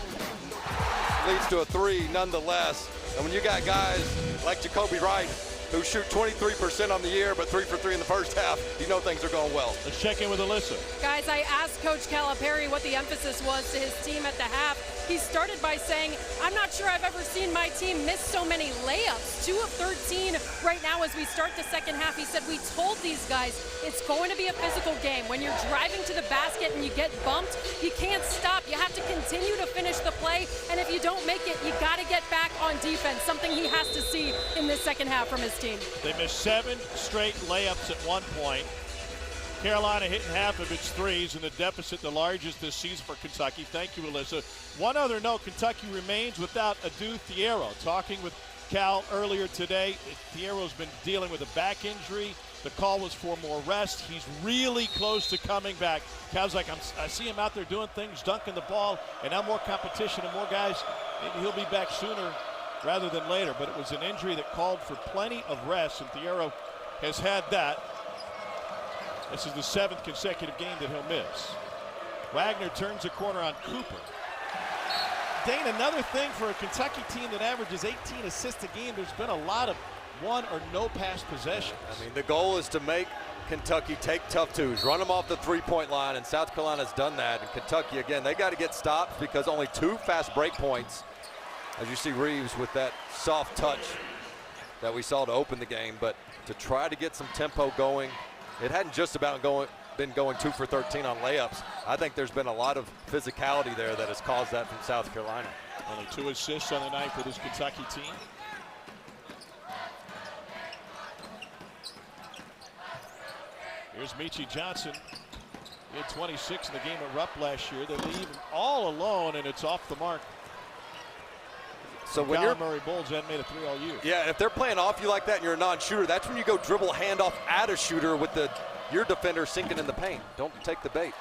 Leads to a 3 nonetheless. And when you got guys like Jacoby Wright, who shoot 23% on the year, but 3 for 3 in the first half, you know things are going well. Let's check in with Alyssa. Guys, I asked Coach Calipari what the emphasis was to his team at the half. He started by saying, I'm not sure I've ever seen my team miss so many layups. 2 of 13 right now as we start the second half. He said, we told these guys it's going to be a physical game. When you're driving to the basket and you get bumped, you can't stop. You have to continue to finish the play. And if you don't make it, you got to get back on defense, something he has to see in this second half from his team. They missed 7 straight layups at one point. Carolina hitting half of its threes, and the deficit the largest this season for Kentucky. Thank you, Alyssa. One other note, Kentucky remains without Adu Thiero. Talking with Cal earlier today, Thiero's been dealing with a back injury. The call was for more rest. He's really close to coming back. Cal's like, I see him out there doing things, dunking the ball, and now more competition and more guys. Maybe he'll be back sooner rather than later, but it was an injury that called for plenty of rest, and Thiero has had that. This is the 7th consecutive game that he'll miss. Wagner turns the corner on Cooper. Dane, another thing for a Kentucky team that averages 18 assists a game, there's been a lot of one or no pass possessions. I mean, the goal is to make Kentucky take tough twos, run them off the three-point line, and South Carolina's done that. And Kentucky, again, they got to get stops because only 2 fast break points, as you see Reeves with that soft touch that we saw to open the game. But to try to get some tempo going, it hadn't just about been going 2 for 13 on layups. I think there's been a lot of physicality there that has caused that from South Carolina. Only 2 assists on the night for this Kentucky team. Here's Michi Johnson. He had 26 in the game at Rupp last year. They leave him all alone, and it's off the mark. So when you're Murray Bulls hadn't made a 3 all year. Yeah, if they're playing off you like that and you're a non-shooter, that's when you go dribble handoff at a shooter with your defender sinking in the paint. Don't take the bait.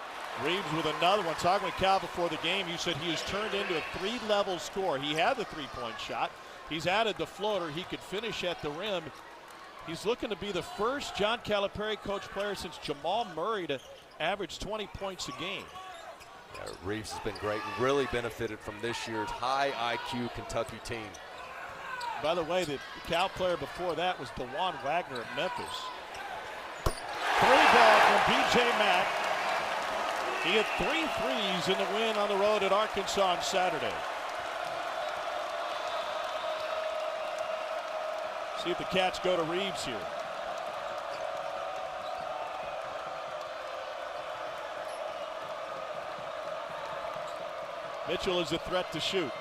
Reeves with another one. Talking with Cal before the game, you said he has turned into a 3-level scorer. He had the 3-point shot. He's added the floater. He could finish at the rim. He's looking to be the first John Calipari coach player since Jamal Murray to average 20 points a game. Yeah, Reeves has been great and really benefited from this year's high IQ Kentucky team. By the way, the Cal player before that was DeJuan Wagner at Memphis. 3 ball from B.J. Mack. He had 3 threes in the win on the road at Arkansas on Saturday. See if the Cats go to Reeves here. Mitchell is a threat to shoot.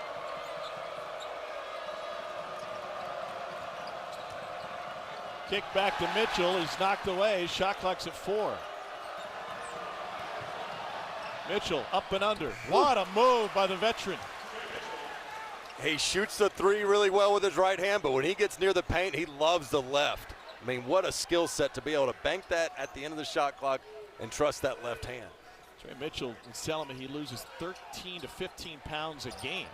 Kick back to Mitchell. He's knocked away. Shot clock's at 4. Mitchell up and under. What a move by the veteran. He shoots the 3 really well with his right hand, but when he gets near the paint, he loves the left. I mean, what a skill set to be able to bank that at the end of the shot clock and trust that left hand. Trey Mitchell is telling me he loses 13 to 15 pounds a game.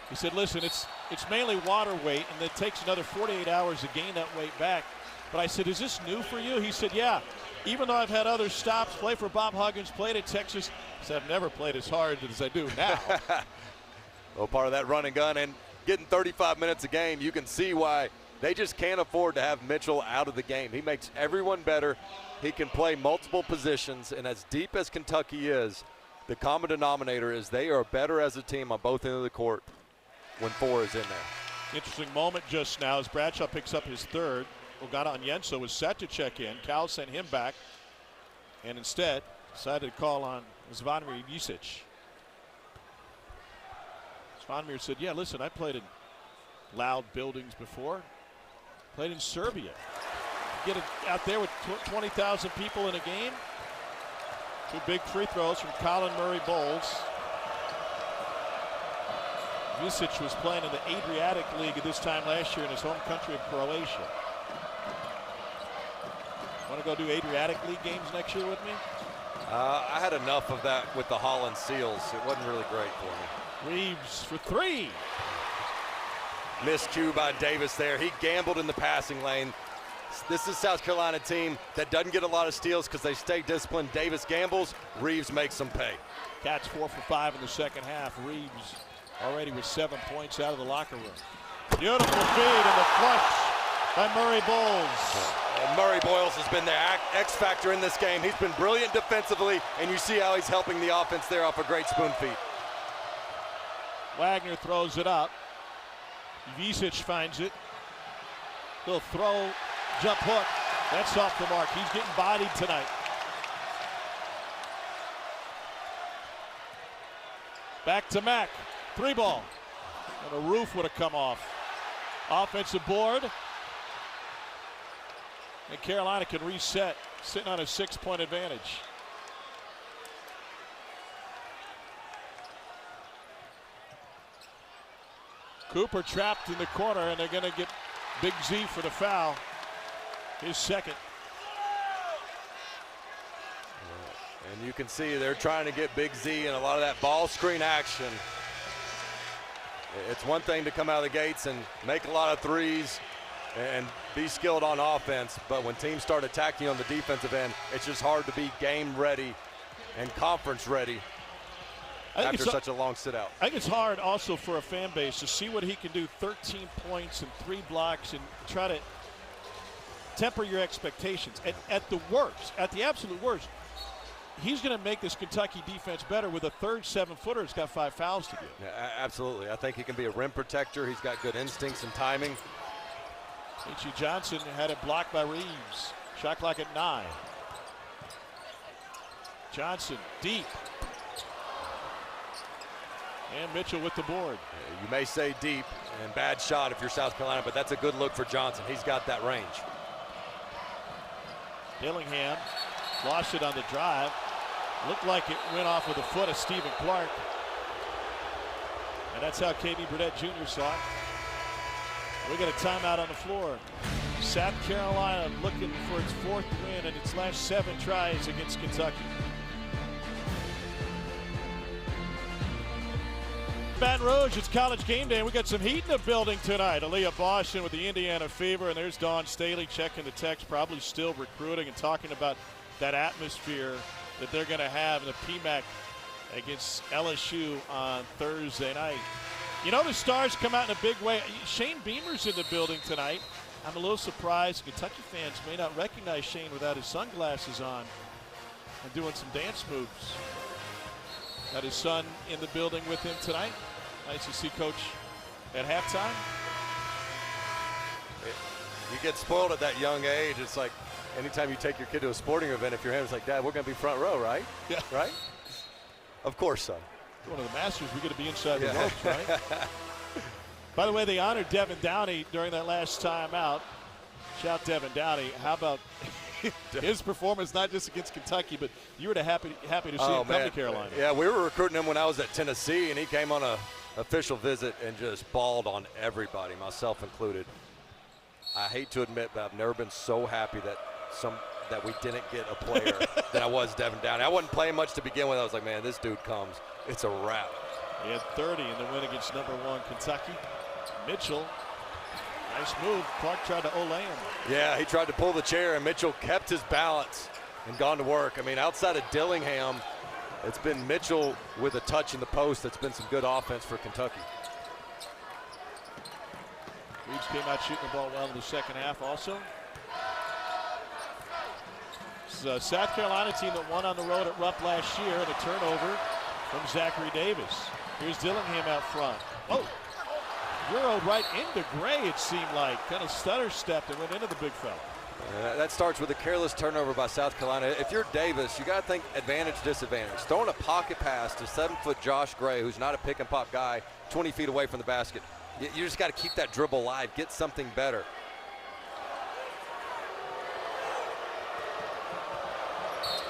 He said, listen, it's mainly water weight, and it takes another 48 hours to gain that weight back. But I said, is this new for you? He said, yeah. Even though I've had other stops, play for Bob Huggins, played at Texas, he said, I've never played as hard as I do now. Well, part of that run and gun and getting 35 minutes a game, you can see why they just can't afford to have Mitchell out of the game. He makes everyone better. He can play multiple positions, and as deep as Kentucky is, the common denominator is they are better as a team on both ends of the court when 4 is in there. Interesting moment just now as Bradshaw picks up his 3rd. Onyenso was set to check in. Cal sent him back, and instead decided to call on Ivisic. Svanmir said, yeah, listen, I played in loud buildings before. Played in Serbia. Get it out there with 20,000 people in a game. 2 big free throws from Colin Murray Bowles. Ivisic was playing in the Adriatic League at this time last year in his home country of Croatia. Want to go do Adriatic League games next year with me? I had enough of that with the Holland Seals. It wasn't really great for me. Reeves for 3. Miscue by Davis there. He gambled in the passing lane. This is South Carolina team that doesn't get a lot of steals because they stay disciplined. Davis gambles, Reeves makes them pay. Cats 4 for 5 in the second half. Reeves already with 7 points out of the locker room. Beautiful feed and the flush by Murray Bowles. And Murray Boyles has been the X factor in this game. He's been brilliant defensively, and you see how he's helping the offense there off a great spoon feed. Wagner throws it up. Ivisic finds it. He'll throw, jump hook. That's off the mark. He's getting bodied tonight. Back to Mack. 3-ball. And the roof would have come off. Offensive board. And Carolina can reset, sitting on a 6-point advantage. Cooper trapped in the corner, and they're going to get Big Z for the foul. His second. And you can see they're trying to get Big Z in a lot of that ball screen action. It's one thing to come out of the gates and make a lot of threes and be skilled on offense, but when teams start attacking on the defensive end, it's just hard to be game ready and conference ready after such a long sit out. I think it's hard also for a fan base to see what he can do. 13 points and 3 blocks, and try to temper your expectations. At the worst, at the absolute worst, he's going to make this Kentucky defense better with a third 7-footer who's got 5 fouls to give. Yeah, absolutely. I think he can be a rim protector. He's got good instincts and timing. H.E. Johnson had it blocked by Reeves. Shot clock at 9. Johnson deep. And Mitchell with the board. You may say deep and bad shot if you're South Carolina, but that's a good look for Johnson. He's got that range. Dillingham lost it on the drive. Looked like it went off with the foot of Stephen Clark. And that's how KB Burdett Jr. saw it. We got a timeout on the floor. South Carolina looking for its 4th win in its last 7 tries against Kentucky. Baton Rouge, it's college game day, and we got some heat in the building tonight. Aaliyah Boston with the Indiana Fever, and there's Dawn Staley checking the text, probably still recruiting and talking about that atmosphere that they're going to have in the PMAC against LSU on Thursday night. You know, the Stars come out in a big way. Shane Beamer's in the building tonight. I'm a little surprised Kentucky fans may not recognize Shane without his sunglasses on and doing some dance moves. Got his son in the building with him tonight. Nice to see Coach at halftime. You get spoiled at that young age. It's like anytime you take your kid to a sporting event, if your hand is like, Dad, we're going to be front row, right? Yeah. Right? Of course, son. One of the Masters, we got to be inside the ropes, right? By the way, they honored Devin Downey during that last time out. Shout Devin Downey. How about his performance, not just against Kentucky, but you were happy to see him come to Carolina. Yeah, we were recruiting him when I was at Tennessee, and he came on a official visit and just balled on everybody, myself included. I hate to admit, but I've never been so happy that we didn't get a player than I was Devin Downey. I wasn't playing much to begin with. I was like, man, this dude comes. It's a wrap. He had 30 in the win against #1 Kentucky. Mitchell, nice move. Clark tried to olay him. Yeah, he tried to pull the chair, and Mitchell kept his balance and gone to work. I mean, outside of Dillingham, it's been Mitchell with a touch in the post. That's been some good offense for Kentucky. Reeves came out shooting the ball well in the second half also. This is a South Carolina team that won on the road at Rupp last year, and a turnover from Zachary Davis. Here's Dillingham out front. Oh, Euroed right into Gray, it seemed like. Kind of stutter stepped and went into the big fella. That starts with a careless turnover by South Carolina. If you're Davis, you got to think advantage, disadvantage. Throwing a pocket pass to 7-foot Josh Gray, who's not a pick and pop guy, 20 feet away from the basket. You just got to keep that dribble alive, get something better.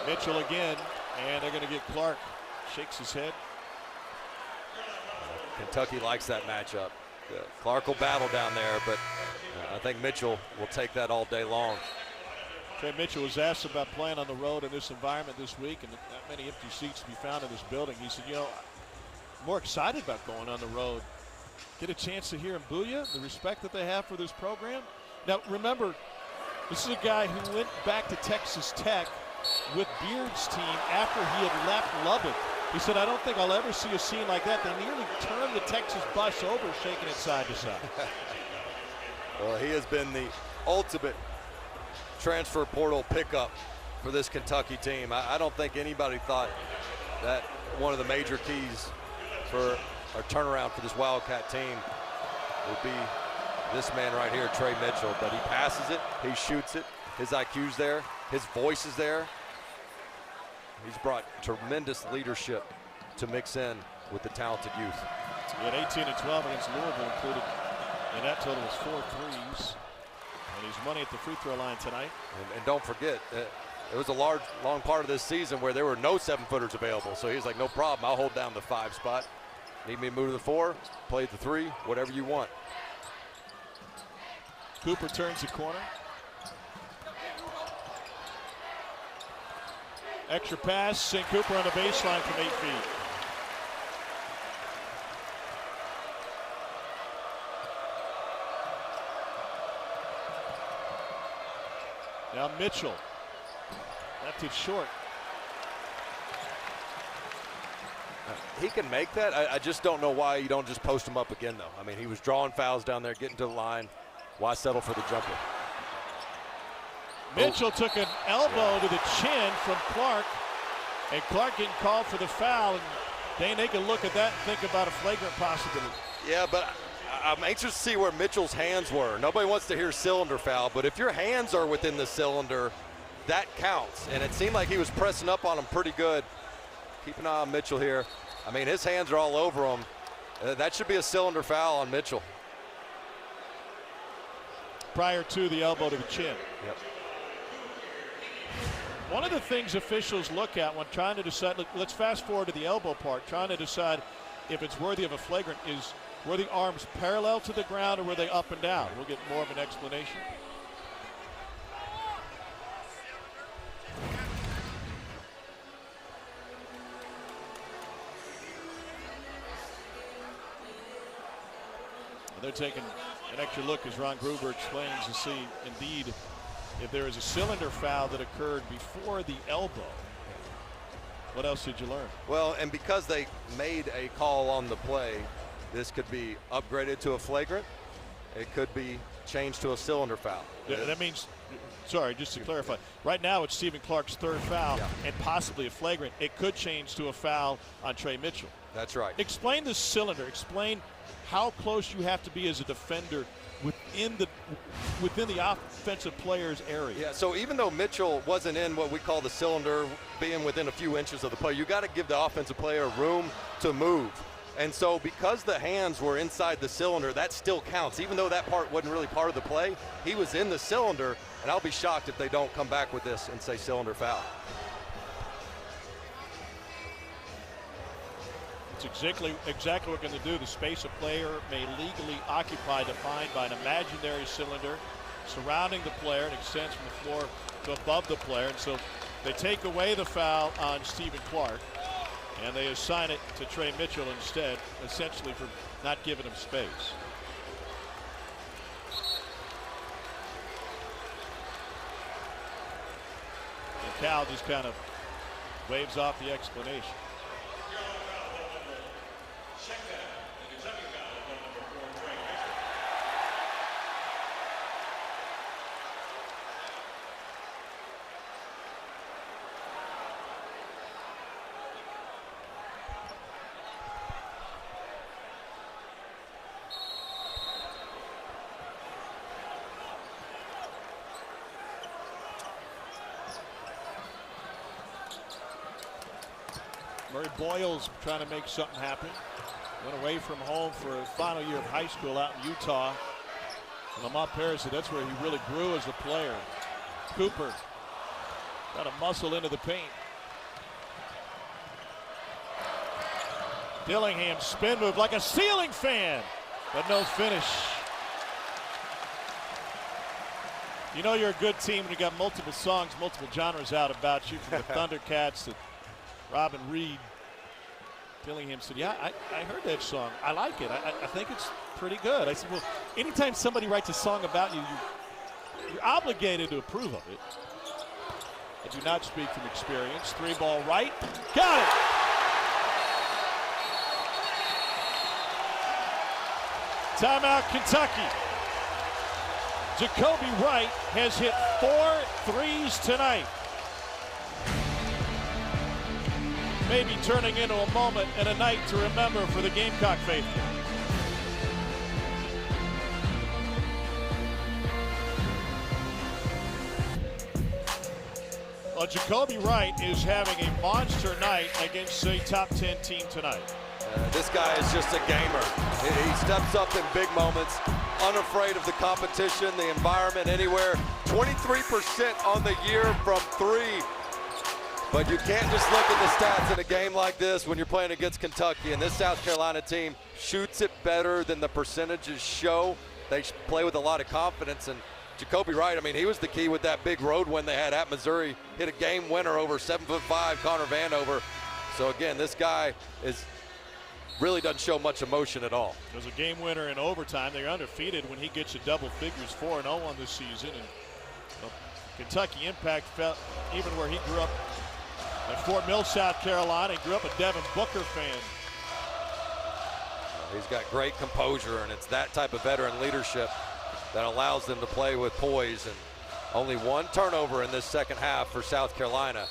Mitchell again, and they're going to get Clark. Shakes his head. Kentucky likes that matchup. Clark will battle down there, but I think Mitchell will take that all day long. Trey Mitchell was asked about playing on the road in this environment this week, and not many empty seats to be found in this building. He said, you know, I'm more excited about going on the road. Get a chance to hear him boo you, the respect that they have for this program. Now, remember, this is a guy who went back to Texas Tech with Beard's team after he had left Lubbock. He said, I don't think I'll ever see a scene like that. They nearly turned the Texas bus over, shaking it side to side. Well, he has been the ultimate transfer portal pickup for this Kentucky team. I don't think anybody thought that one of the major keys for a turnaround for this Wildcat team would be this man right here, Trey Mitchell. But he passes it, he shoots it, his IQ's there, his voice is there. He's brought tremendous leadership to mix in with the talented youth. He had 18 and 12 against Louisville included, and that total was 4 threes. And he's money at the free throw line tonight. And don't forget, it was a long part of this season where there were no 7-footers available. So he's like, no problem, I'll hold down the 5 spot. Need me to move to the 4, play at the 3, whatever you want. Cooper turns the corner. Extra pass, St. Cooper on the baseline from 8 feet. Now Mitchell, left it short. He can make that. I just don't know why you don't just post him up again, though. I mean, he was drawing fouls down there, getting to the line. Why settle for the jumper? Mitchell took an elbow to the chin from Clark, and Clark getting called for the foul. And Dane, they can look at that and think about a flagrant possibility. Yeah, but I'm anxious to see where Mitchell's hands were. Nobody wants to hear cylinder foul, but if your hands are within the cylinder, that counts. And it seemed like he was pressing up on him pretty good. Keep an eye on Mitchell here. I mean, his hands are all over him. That should be a cylinder foul on Mitchell. Prior to the elbow to the chin. Yep. One of the things officials look at when trying to decide, let's fast forward to the elbow part, trying to decide if it's worthy of a flagrant, is were the arms parallel to the ground or were they up and down? We'll get more of an explanation. They're taking an extra look, as Ron Gruber explains, to see indeed if there is a cylinder foul that occurred before the elbow. What else did you learn? Well, and because they made a call on the play, this could be upgraded to a flagrant. It could be changed to a cylinder foul. That means, sorry, just to clarify, right now it's Stephen Clark's 3rd foul and possibly a flagrant. It could change to a foul on Trey Mitchell. That's right. Explain the cylinder. Explain how close you have to be as a defender within the offensive player's area. Yeah, so even though Mitchell wasn't in what we call the cylinder, being within a few inches of the play, you got to give the offensive player room to move. And so because the hands were inside the cylinder, that still counts. Even though that part wasn't really part of the play, he was in the cylinder, and I'll be shocked if they don't come back with this and say cylinder foul. It's exactly what we're going to do. The space a player may legally occupy defined by an imaginary cylinder surrounding the player and extends from the floor to above the player. And so they take away the foul on Stephen Clark and they assign it to Trey Mitchell instead, essentially for not giving him space. And Cal just kind of waves off the explanation. Murray Boyle's trying to make something happen. Went away from home for his final year of high school out in Utah. Lamont Paris said that's where he really grew as a player. Cooper got to muscle into the paint. Dillingham spin move like a ceiling fan, but no finish. You know you're a good team when you got multiple songs, multiple genres out about you, from the Thundercats to Robin Reed. Dillingham said, yeah, I heard that song. I like it. I think it's pretty good. I said, well, anytime somebody writes a song about you, you're obligated to approve of it. I do not speak from experience. 3-ball right. Got it. Timeout, Kentucky. Jacoby Wright has hit 4 threes tonight. Maybe turning into a moment and a night to remember for the Gamecock faithful. Well, Jacoby Wright is having a monster night against a top 10 team tonight. This guy is just a gamer. He steps up in big moments, unafraid of the competition, the environment, anywhere. 23% on the year from 3. But you can't just look at the stats in a game like this when you're playing against Kentucky. And this South Carolina team shoots it better than the percentages show. They play with a lot of confidence. And Jacoby Wright, I mean, he was the key with that big road win they had at Missouri. Hit a game winner over 7'5" Connor Vanover. So again, this guy really doesn't show much emotion at all. It was a game winner in overtime. They're undefeated when he gets to double figures, 4-0 on this season. And Kentucky Impact felt even where he grew up at Fort Mill, South Carolina. He grew up a Devin Booker fan. He's got great composure, and it's that type of veteran leadership that allows them to play with poise. And only 1 turnover in this second half for South Carolina.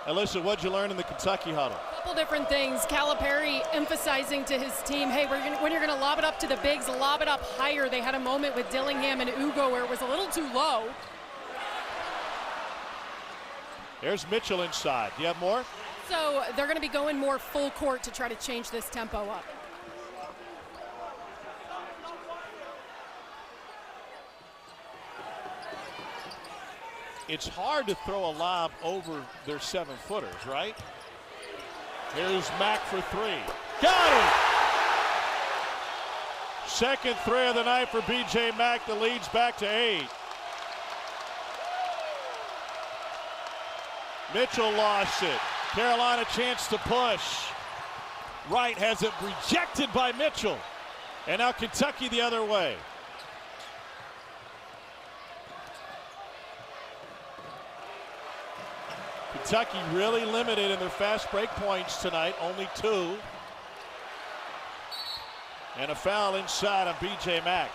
Alyssa, what'd you learn in the Kentucky huddle? A couple different things. Calipari emphasizing to his team, hey, when you're going to lob it up to the bigs, lob it up higher. They had a moment with Dillingham and Ugo where it was a little too low. There's Mitchell inside. Do you have more? So they're going to be going more full court to try to change this tempo up. It's hard to throw a lob over their 7-footers, right? Here's Mack for 3. Got it! Second 3 of the night for B.J. Mack. The lead's back to 8. Mitchell lost it. Carolina chance to push. Wright has it rejected by Mitchell. And now Kentucky the other way. Kentucky really limited in their fast break points tonight, only 2. And a foul inside on B.J. Mack.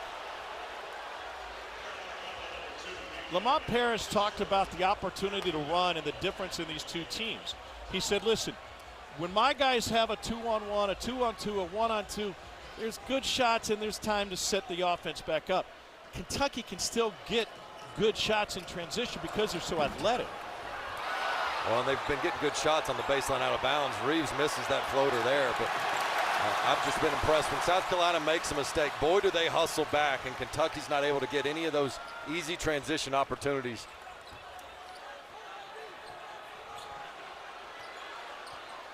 Lamont Paris talked about the opportunity to run and the difference in these two teams. He said, listen, when my guys have a 2-on-1, a 2-on-2, a 1-on-2, there's good shots and there's time to set the offense back up. Kentucky can still get good shots in transition because they're so athletic. Well, and they've been getting good shots on the baseline out of bounds. Reeves misses that floater there, but I've just been impressed. When South Carolina makes a mistake, boy, do they hustle back, and Kentucky's not able to get any of those easy transition opportunities.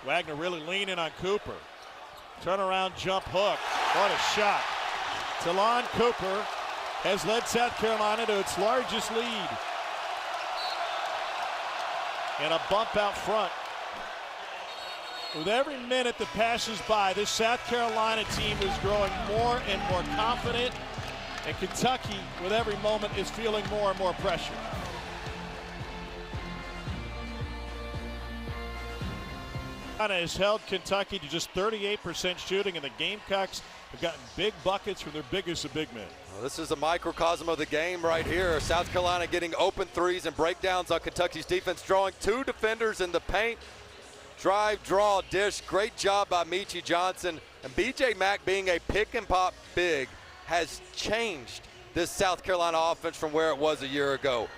Wagner really leaning on Cooper. Turnaround jump hook. What a shot. Talon Cooper has led South Carolina to its largest lead. And a bump out front. With every minute that passes by, this South Carolina team is growing more and more confident. And Kentucky, with every moment, is feeling more and more pressure. Carolina has held Kentucky to just 38% shooting, and the Gamecocks have gotten big buckets from their biggest of big men. Well, this is a microcosm of the game right here. South Carolina getting open threes and breakdowns on Kentucky's defense, drawing 2 defenders in the paint. Drive, draw, dish. Great job by Meechie Johnson. And B.J. Mack, being a pick and pop big, has changed this South Carolina offense from where it was a year ago.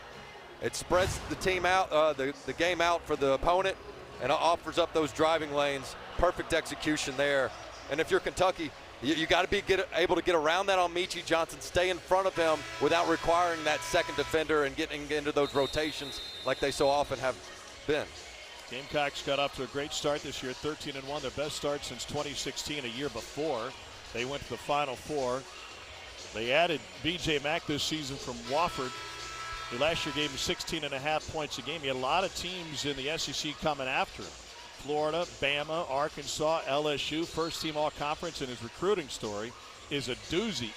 It spreads the team out, the game out for the opponent, and offers up those driving lanes. Perfect execution there. And if you're Kentucky, you got to be able to get around that on Meechie Johnson, stay in front of him without requiring that second defender and getting into those rotations like they so often have been. Gamecocks got off to a great start this year, 13-1, their best start since 2016, a year before. They went to the Final Four. They added B.J. Mack this season from Wofford, who last year gave him 16.5 points a game. He had a lot of teams in the SEC coming after him. Florida, Bama, Arkansas, LSU, first-team all-conference, and his recruiting story is a doozy.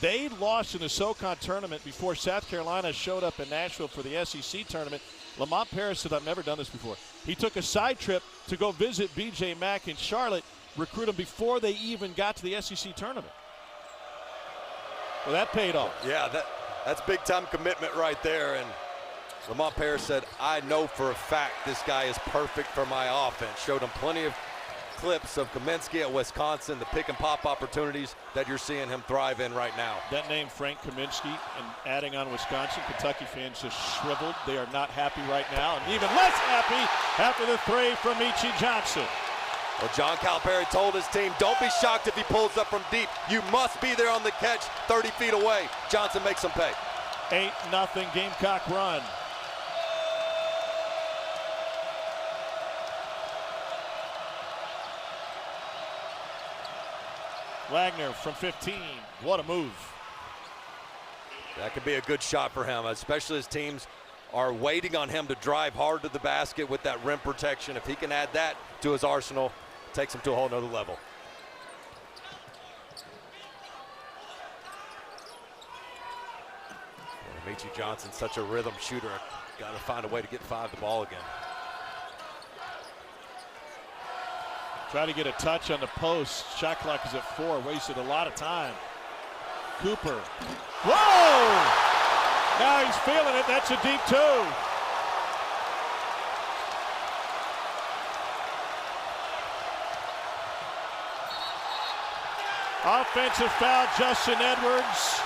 They lost in the SoCon tournament before South Carolina showed up in Nashville for the SEC tournament. Lamont Paris said, I've never done this before. He took a side trip to go visit B.J. Mack in Charlotte, recruit him before they even got to the SEC tournament. Well, that paid off. Yeah, that's big-time commitment right there. And Lamont Paris said, I know for a fact this guy is perfect for my offense. Showed him plenty of clips of Kaminsky at Wisconsin, the pick-and-pop opportunities that you're seeing him thrive in right now. That name, Frank Kaminsky, and adding on Wisconsin, Kentucky fans just shriveled. They are not happy right now, and even less happy after the three from Meechie Johnson. Well, John Calipari told his team, don't be shocked if he pulls up from deep. You must be there on the catch 30 feet away. Johnson makes him pay. 8-0 Gamecock run. Wagner from 15. What a move. That could be a good shot for him, especially as teams are waiting on him to drive hard to the basket with that rim protection. If he can add that to his arsenal, it takes him to a whole nother level. Meechie Johnson, such a rhythm shooter. Got to find a way to get five the ball again. Try to get a touch on the post. Shot clock is at 4. Wasted a lot of time. Cooper. Whoa! Now he's feeling it. That's a deep 2. Offensive foul, Justin Edwards.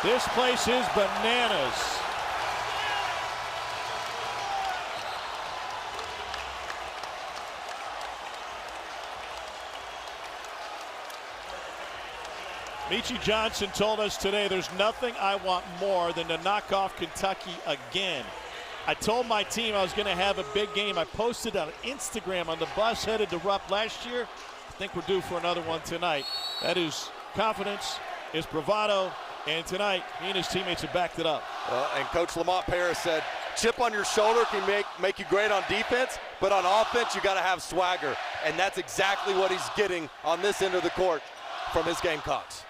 This place is bananas. Meechie Johnson told us today, there's nothing I want more than to knock off Kentucky again. I told my team I was going to have a big game. I posted on Instagram on the bus headed to Rupp last year. I think we're due for another one tonight. That is confidence, is bravado, and tonight he and his teammates have backed it up. And Coach Lamont Paris said, chip on your shoulder can make you great on defense, but on offense you got to have swagger. And that's exactly what he's getting on this end of the court from his Gamecocks.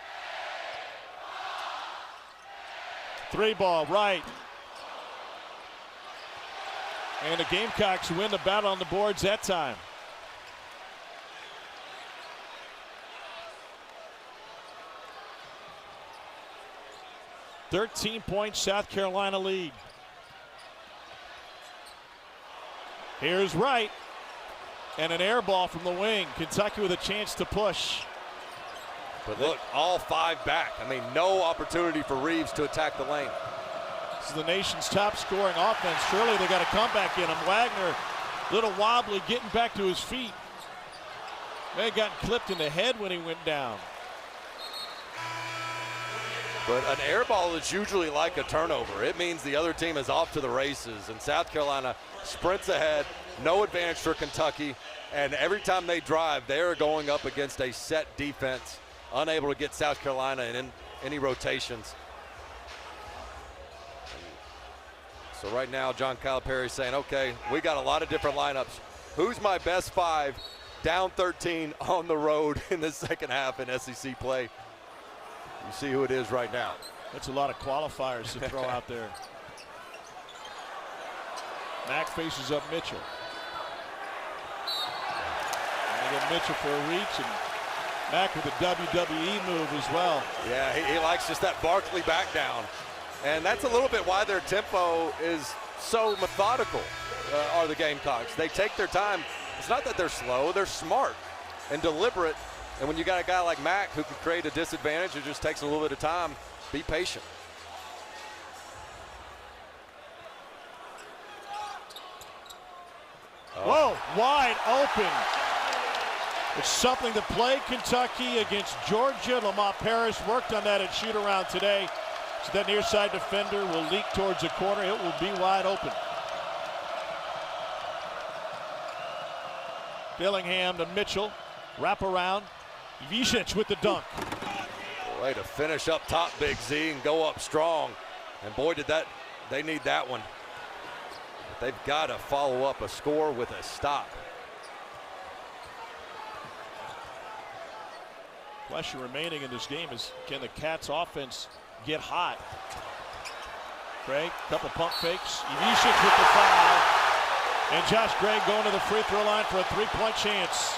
3-ball right. And the Gamecocks win the battle on the boards that time. .13 South Carolina lead. Here's Wright. And an air ball from the wing. Kentucky with a chance to push. But look, all 5 back. I mean, no opportunity for Reeves to attack the lane. This is the nation's top scoring offense. Surely they got a comeback in him. Wagner, little wobbly, getting back to his feet. They got clipped in the head when he went down. But an air ball is usually like a turnover. It means the other team is off to the races, and South Carolina sprints ahead. No advantage for Kentucky, and every time they drive, they are going up against a set defense, unable to get South Carolina in any rotations. So right now, John Calipari is saying, okay, we got a lot of different lineups. Who's my best 5 down 13 on the road in the second half in SEC play? You see who it is right now. That's a lot of qualifiers to throw out there. Mack faces up Mitchell. And they get Mitchell for a reach, and Mack with a WWE move as well. Yeah, he likes just that Barkley back down. And that's a little bit why their tempo is so methodical, are the Gamecocks. They take their time. It's not that they're slow, they're smart and deliberate. And when you got a guy like Mack who can create a disadvantage, it just takes a little bit of time. Be patient. Whoa, wide open. It's something that played Kentucky against Georgia. Lamont Paris worked on that at shoot-around today. So that near side defender will leak towards the corner. It will be wide open. Dillingham to Mitchell. Wrap around. Ivisic with the dunk. Way to finish up top, Big Z, and go up strong. And boy, did that, they need that one. They've got to follow up a score with a stop. Question remaining in this game is, can the Cats offense get hot? Craig, couple pump fakes. Ivisic with the foul. And Josh Gray going to the free throw line for a three-point chance.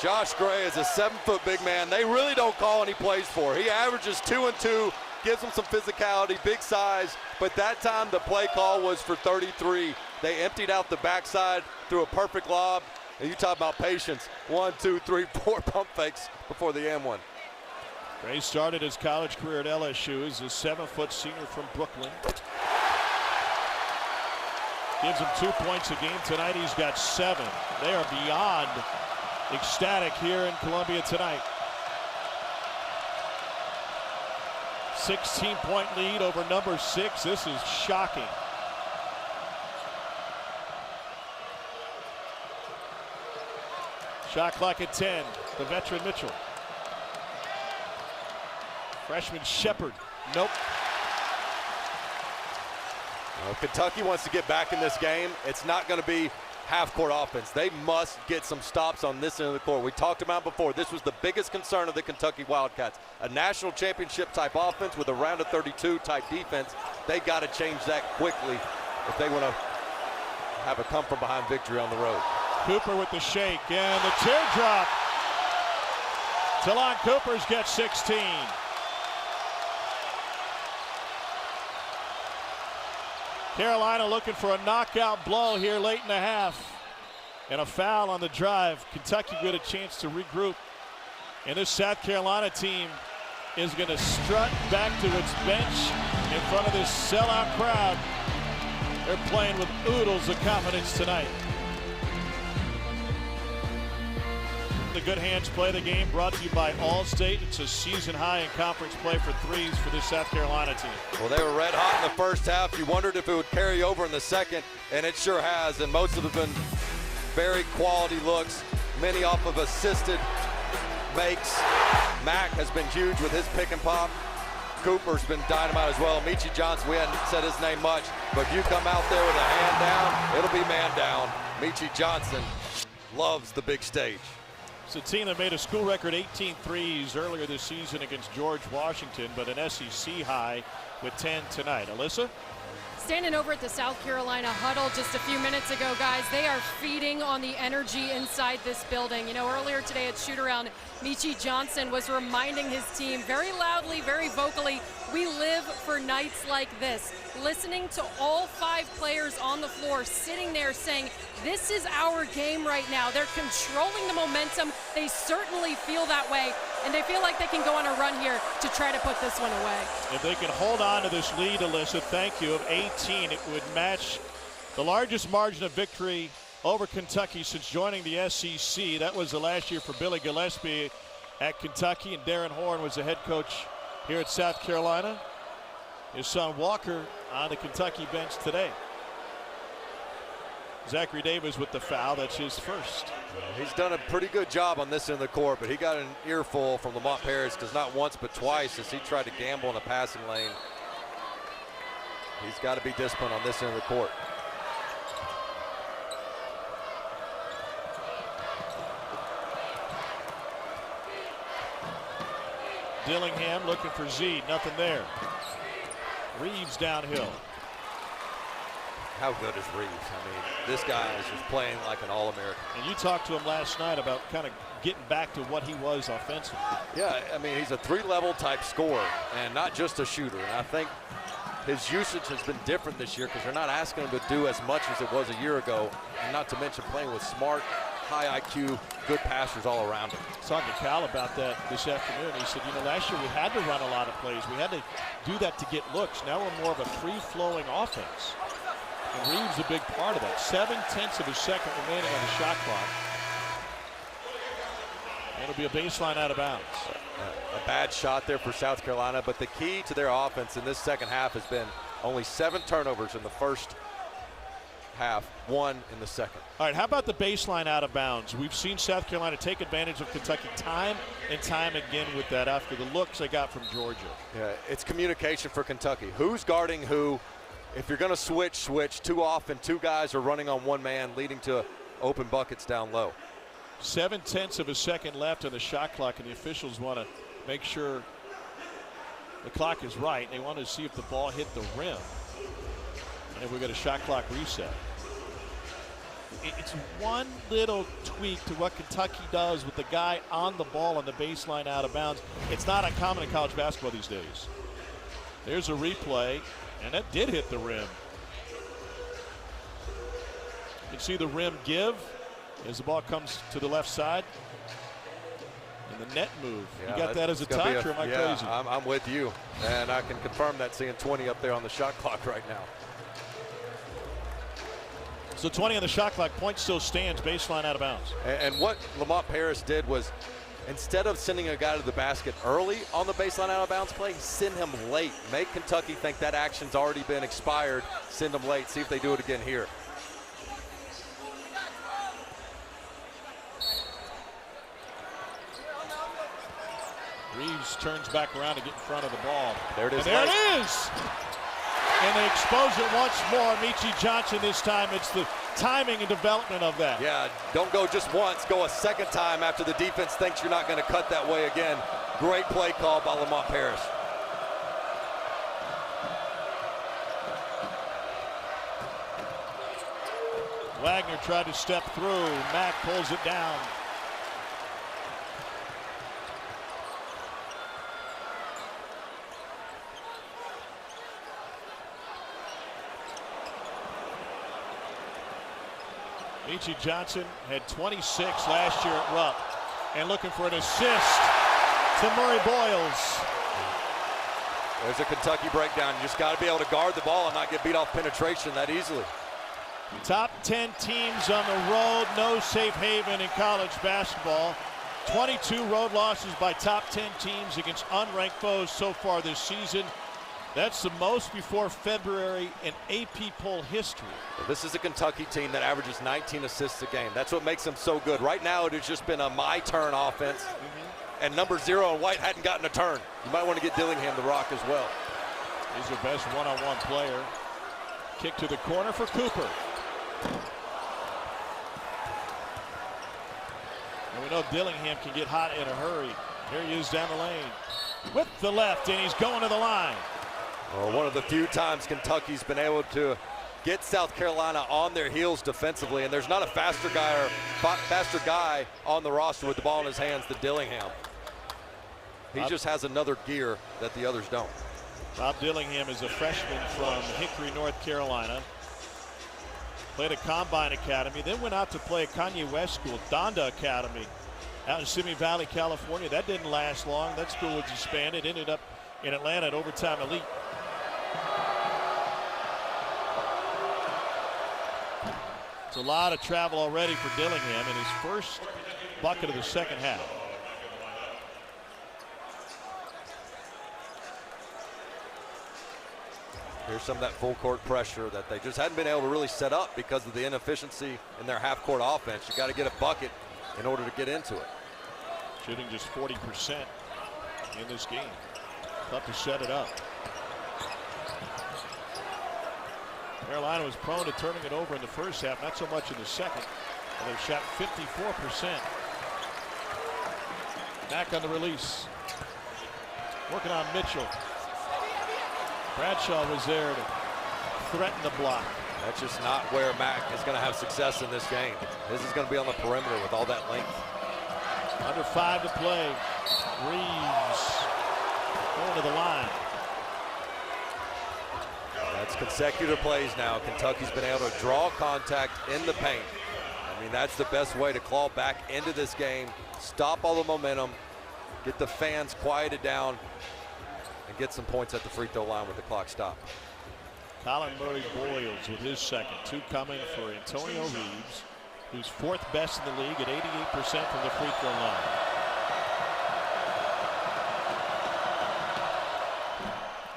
Josh Gray is a 7-foot big man. They really don't call any plays for. He averages 2 and 2, gives him some physicality, big size, but that time the play call was for 33. They emptied out the backside, threw a perfect lob. And you talk about patience. 1, 2, 3, 4 pump fakes before the and one. Gray started his college career at LSU. He's a 7-foot senior from Brooklyn. Gives him 2 points a game. Tonight he's got 7. They are beyond ecstatic here in Columbia tonight. 16-point lead over number 6. This is shocking. Shot clock at 10. The veteran Mitchell. Freshman Sheppard. Nope. Well, Kentucky wants to get back in this game. It's not going to be half-court offense. They must get some stops on this end of the court. We talked about before, this was the biggest concern of the Kentucky Wildcats. A national championship type offense with a round of 32 type defense. They got to change that quickly if they want to have a come from behind victory on the road. Cooper with the shake and the teardrop. Talon Cooper's got 16. Carolina looking for a knockout blow here late in the half. And a foul on the drive. Kentucky get a chance to regroup. And this South Carolina team is going to strut back to its bench in front of this sellout crowd. They're playing with oodles of confidence tonight. The Good Hands Play the Game brought to you by Allstate. It's a season high in conference play for threes for this South Carolina team. Well, they were red hot in the first half. You wondered if it would carry over in the second, and it sure has. And most of them have been very quality looks, many off of assisted makes. Mack has been huge with his pick and pop. Cooper's been dynamite as well. Michi Johnson, we hadn't said his name much, but if you come out there with a hand down, it'll be man down. Michi Johnson loves the big stage. It's a team that made a school record 18 threes earlier this season against George Washington, but an SEC high with 10 tonight. Alyssa? Standing over at the South Carolina huddle just a few minutes ago, guys, they are feeding on the energy inside this building. You know, earlier today at shoot-around, Michi Johnson was reminding his team very loudly, very vocally, we live for nights like this. Listening to all 5 players on the floor sitting there saying, this is our game right now. They're controlling the momentum. They certainly feel that way, and they feel like they can go on a run here to try to put this one away. If they can hold on to this lead, Alyssa, thank you, of 18, it would match the largest margin of victory over Kentucky since joining the SEC. That was the last year for Billy Gillespie at Kentucky, and Darren Horn was the head coach here at South Carolina. His son Walker on the Kentucky bench today. Zachary Davis with the foul. That's his first. He's done a pretty good job on this end of the court, but he got an earful from Lamont Paris because not once but twice as he tried to gamble in the passing lane. He's got to be disciplined on this end of the court. Dillingham looking for Z, nothing there. Reeves downhill. How good is Reeves? I mean, this guy is just playing like an All-American. And you talked to him last night about kind of getting back to what he was offensively. Yeah, I mean, he's a 3-level type scorer and not just a shooter. And I think his usage has been different this year because they're not asking him to do as much as it was a year ago. And not to mention playing with Smart high IQ, good passers all around him. I was talking to Cal about that this afternoon. He said, last year we had to run a lot of plays. We had to do that to get looks. Now we're more of a free-flowing offense. And Reeves a big part of that. 7/10 of a second remaining on the shot clock. It'll be a baseline out of bounds. A bad shot there for South Carolina, but the key to their offense in this second half has been only 7 turnovers in the first half, 1 in the second. All right, how about the baseline out of bounds? We've seen South Carolina take advantage of Kentucky time and time again with that after the looks they got from Georgia. Yeah, it's communication for Kentucky. Who's guarding who? If you're going to switch too often. 2 guys are running on 1 man, leading to open buckets down low. 7/10 of a second left on the shot clock, and the officials want to make sure the clock is right. They want to see if the ball hit the rim. And if we get a shot clock reset. It's one little tweak to what Kentucky does with the guy on the ball on the baseline out of bounds. It's not uncommon in college basketball these days. There's a replay, and that did hit the rim. You can see the rim give as the ball comes to the left side. And the net move. Yeah, you got that as a touch, or am I crazy? I'm with you. And I can confirm that, seeing 20 up there on the shot clock right now. So 20 on the shot clock, point still stands, baseline out of bounds. And what Lamont Paris did was, instead of sending a guy to the basket early on the baseline out of bounds play, send him late. Make Kentucky think that action's already been expired. Send them late. See if they do it again here. Reeves turns back around to get in front of the ball. There it is. And there it is! And they expose it once more. Michi Johnson this time. It's the timing and development of that. Yeah, don't go just once. Go a second time after the defense thinks you're not going to cut that way again. Great play call by Lamont Paris. Wagner tried to step through. Mack pulls it down. Michi Johnson had 26 last year at Rupp, and looking for an assist to Murray Boyles. There's a Kentucky breakdown. You just got to be able to guard the ball and not get beat off penetration that easily. Top 10 teams on the road, no safe haven in college basketball. 22 road losses by top 10 teams against unranked foes so far this season. That's the most before February in AP poll history. This is a Kentucky team that averages 19 assists a game. That's what makes them so good. Right now, it has just been a my-turn offense. And number 0 on White hadn't gotten a turn. You might want to get Dillingham the rock as well. He's their best one-on-one player. Kick to the corner for Cooper. And we know Dillingham can get hot in a hurry. Here he is down the lane with the left, and he's going to the line. Well, one of the few times Kentucky's been able to get South Carolina on their heels defensively, and there's not a faster guy on the roster with the ball in his hands than Dillingham. He just has another gear that the others don't. Bob Dillingham is a freshman from Hickory, North Carolina. Played at Combine Academy, then went out to play at Kanye West School, Donda Academy, out in Simi Valley, California. That didn't last long. That school was disbanded, ended up in Atlanta at Overtime Elite. It's a lot of travel already for Dillingham in his first bucket of the second half. Here's some of that full court pressure that they just hadn't been able to really set up because of the inefficiency in their half court offense. You got to get a bucket in order to get into it. Shooting just 40% in this game. Tough to set it up. Carolina was prone to turning it over in the first half, not so much in the second. But they've shot 54%. Back on the release. Working on Mitchell. Bradshaw was there to threaten the block. That's just not where Mack is going to have success in this game. This is going to be on the perimeter with all that length. Under 5 to play. Reeves going to the line. That's consecutive plays now. Kentucky's been able to draw contact in the paint. I mean, that's the best way to claw back into this game, stop all the momentum, get the fans quieted down, and get some points at the free throw line with the clock stopped. Colin Murray Boyles with his second. 2 coming for Antonio Reeves, who's 4th best in the league at 88% from the free throw line.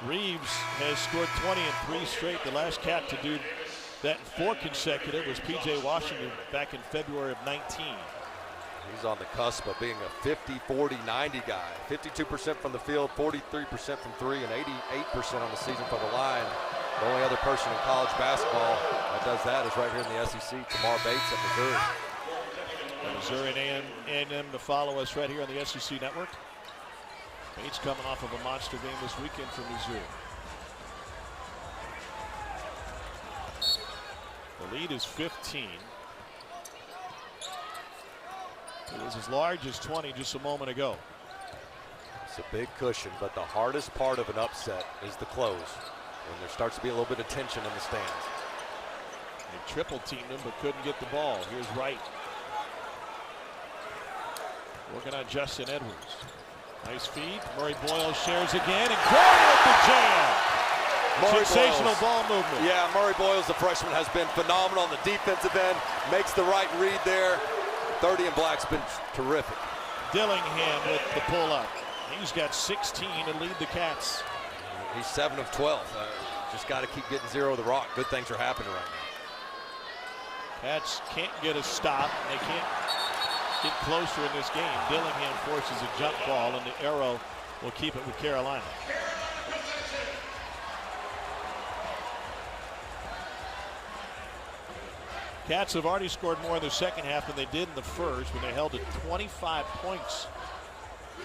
Reeves has scored 20 in 3 straight. The last cat to do that in 4 consecutive was P.J. Washington back in February of 19. He's on the cusp of being a 50, 40, 90 guy. 52% from the field, 43% from 3, and 88% on the season from the line. The only other person in college basketball that does that is right here in the SEC, Tamar Bates at Missouri. Missouri and A&M to follow us right here on the SEC Network. Bates coming off of a monster game this weekend for Missouri. The lead is 15. It was as large as 20 just a moment ago. It's a big cushion, but the hardest part of an upset is the close, when there starts to be a little bit of tension in the stands. They triple teamed him but couldn't get the ball. Here's Wright. Working on Justin Edwards. Nice feed. Murray Boyles shares again, and Gordon with the jam. Sensational ball movement. Yeah, Murray Boyles, the freshman, has been phenomenal on the defensive end. Makes the right read there. 30 and black's been terrific. Dillingham with the pull-up. He's got 16 to lead the Cats. He's 7 of 12. Just got to keep getting 0 to the rock. Good things are happening right now. Cats can't get a stop. They can't get closer in this game. Dillingham forces a jump ball, and the arrow will keep it with Carolina. Cats have already scored more in the second half than they did in the first when they held at 25 points.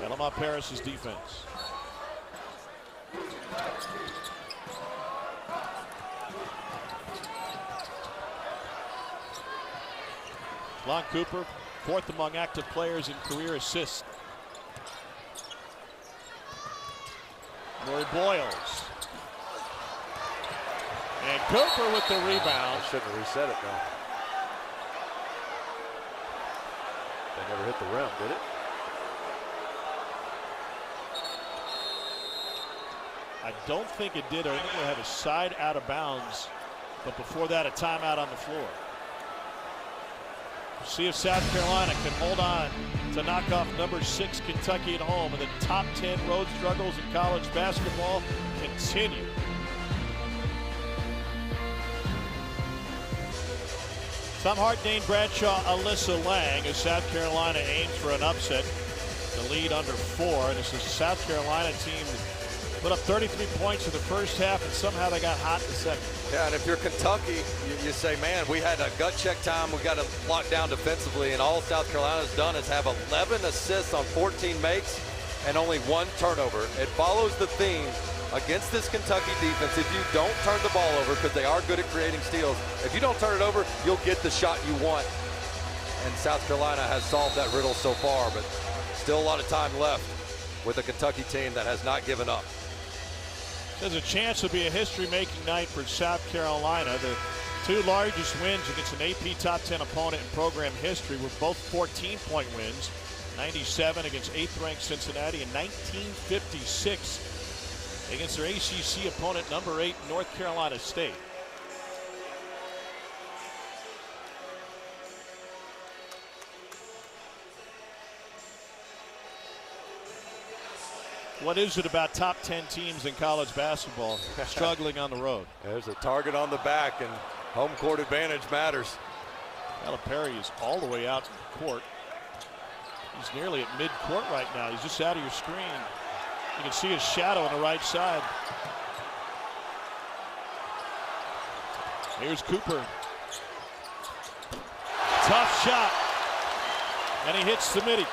Lamont Paris's defense. Lon Cooper, 4th among active players in career assists. Murray Boyles. And Cooper with the rebound. I shouldn't have reset it though. They never hit the rim, did it? I don't think it did. I think we'll have a side out of bounds, but before that, a timeout on the floor. See if South Carolina can hold on to knock off number 6 Kentucky at home, and the top 10 road struggles in college basketball continue. Tom Hart, Dane Bradshaw, Alyssa Lang as South Carolina aims for an upset. The lead under 4. And this is a South Carolina team that put up 33 points in the first half, and somehow they got hot in the second. Yeah, and if you're Kentucky, you say, man, we had a gut check time. We got to lock down defensively, and all South Carolina's done is have 11 assists on 14 makes and only 1 turnover. It follows the theme against this Kentucky defense. If you don't turn the ball over, because they are good at creating steals, if you don't turn it over, you'll get the shot you want. And South Carolina has solved that riddle so far, but still a lot of time left with a Kentucky team that has not given up. There's a chance to be a history-making night for South Carolina. The 2 largest wins against an AP top 10 opponent in program history were both 14-point wins. 97 against 8th-ranked Cincinnati and 1956 against their ACC opponent, number 8, North Carolina State. What is it about top 10 teams in college basketball struggling on the road? There's a target on the back, and home court advantage matters. Calipari is all the way out in court. He's nearly at mid-court right now. He's just out of your screen. You can see his shadow on the right side. Here's Cooper. Tough shot. And he hits the midi.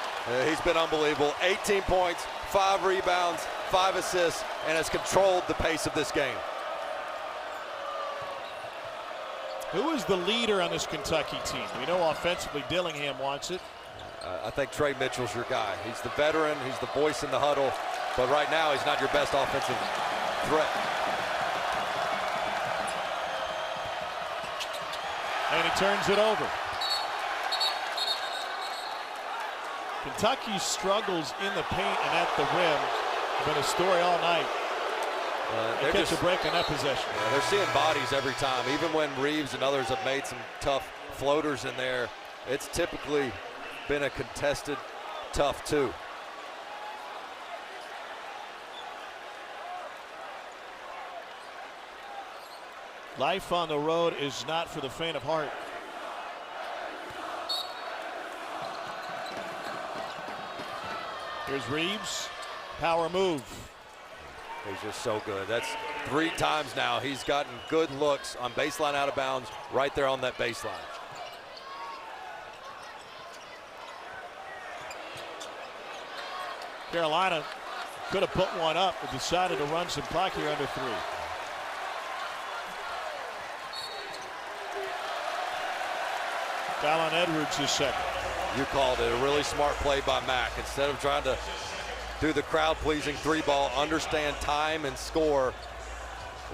He's been unbelievable. 18 points, 5 rebounds, 5 assists, and has controlled the pace of this game. Who is the leader on this Kentucky team? We know offensively Dillingham wants it. I think Trey Mitchell's your guy. He's the veteran. He's the voice in the huddle. But right now, he's not your best offensive threat. And he turns it over. Kentucky's struggles in the paint and at the rim have been a story all night. They catch a break on that possession. Yeah, they're seeing bodies every time. Even when Reeves and others have made some tough floaters in there, it's typically been a contested tough two. Life on the road is not for the faint of heart. Here's Reeves, power move. He's just so good. That's 3 times now he's gotten good looks on baseline out of bounds right there on that baseline. Carolina could have put one up, but decided to run some clock here under 3. Foul on Edwards is second. You called it a really smart play by Mack. Instead of trying to do the crowd-pleasing 3-ball, understand time and score,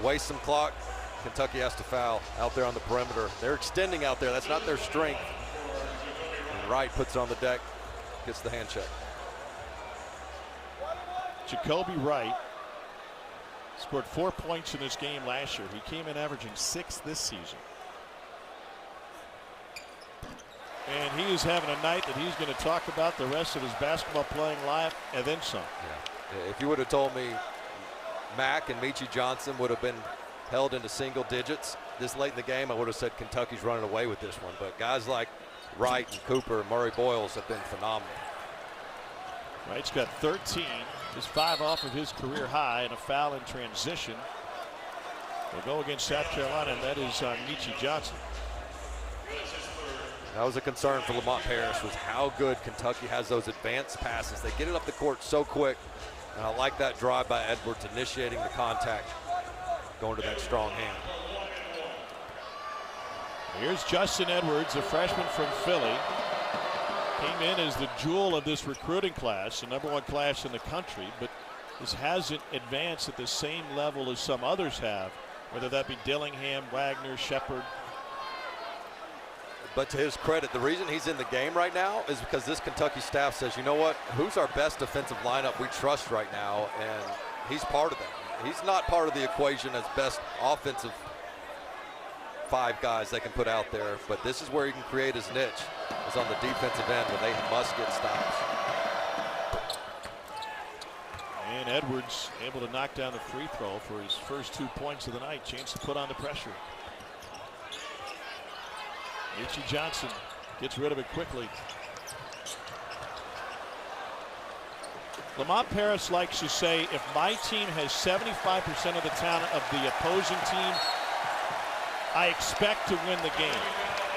waste some clock, Kentucky has to foul out there on the perimeter. They're extending out there. That's not their strength. And Wright puts it on the deck, gets the hand check. Jacoby Wright scored 4 points in this game last year. He came in averaging 6 this season. And he is having a night that he's going to talk about the rest of his basketball playing life and then some. Yeah. If you would have told me Mack and Meechie Johnson would have been held into single digits this late in the game, I would have said Kentucky's running away with this one. But guys like Wright and Cooper and Murray Boyles have been phenomenal. Wright's got 13. Is 5 off of his career high, and a foul in transition will go against South Carolina, and that is on Meechie Johnson. That was a concern for Lamont Paris, was how good Kentucky has those advanced passes. They get it up the court so quick, and I like that drive by Edwards initiating the contact, going to that strong hand. Here's Justin Edwards, a freshman from Philly. Came in as the jewel of this recruiting class, the #1 class in the country, but this hasn't advanced at the same level as some others have, whether that be Dillingham, Wagner, Sheppard. But to his credit, the reason he's in the game right now is because this Kentucky staff says, you know what, who's our best defensive lineup we trust right now, and he's part of that. He's not part of the equation as best offensive 5 guys they can put out there, but this is where he can create his niche, is on the defensive end when they must get stops. And Edwards able to knock down the free throw for his first 2 points of the night. Chance to put on the pressure. Meechie Johnson gets rid of it quickly. Lamont Paris likes to say, if my team has 75% of the talent of the opposing team, I expect to win the game.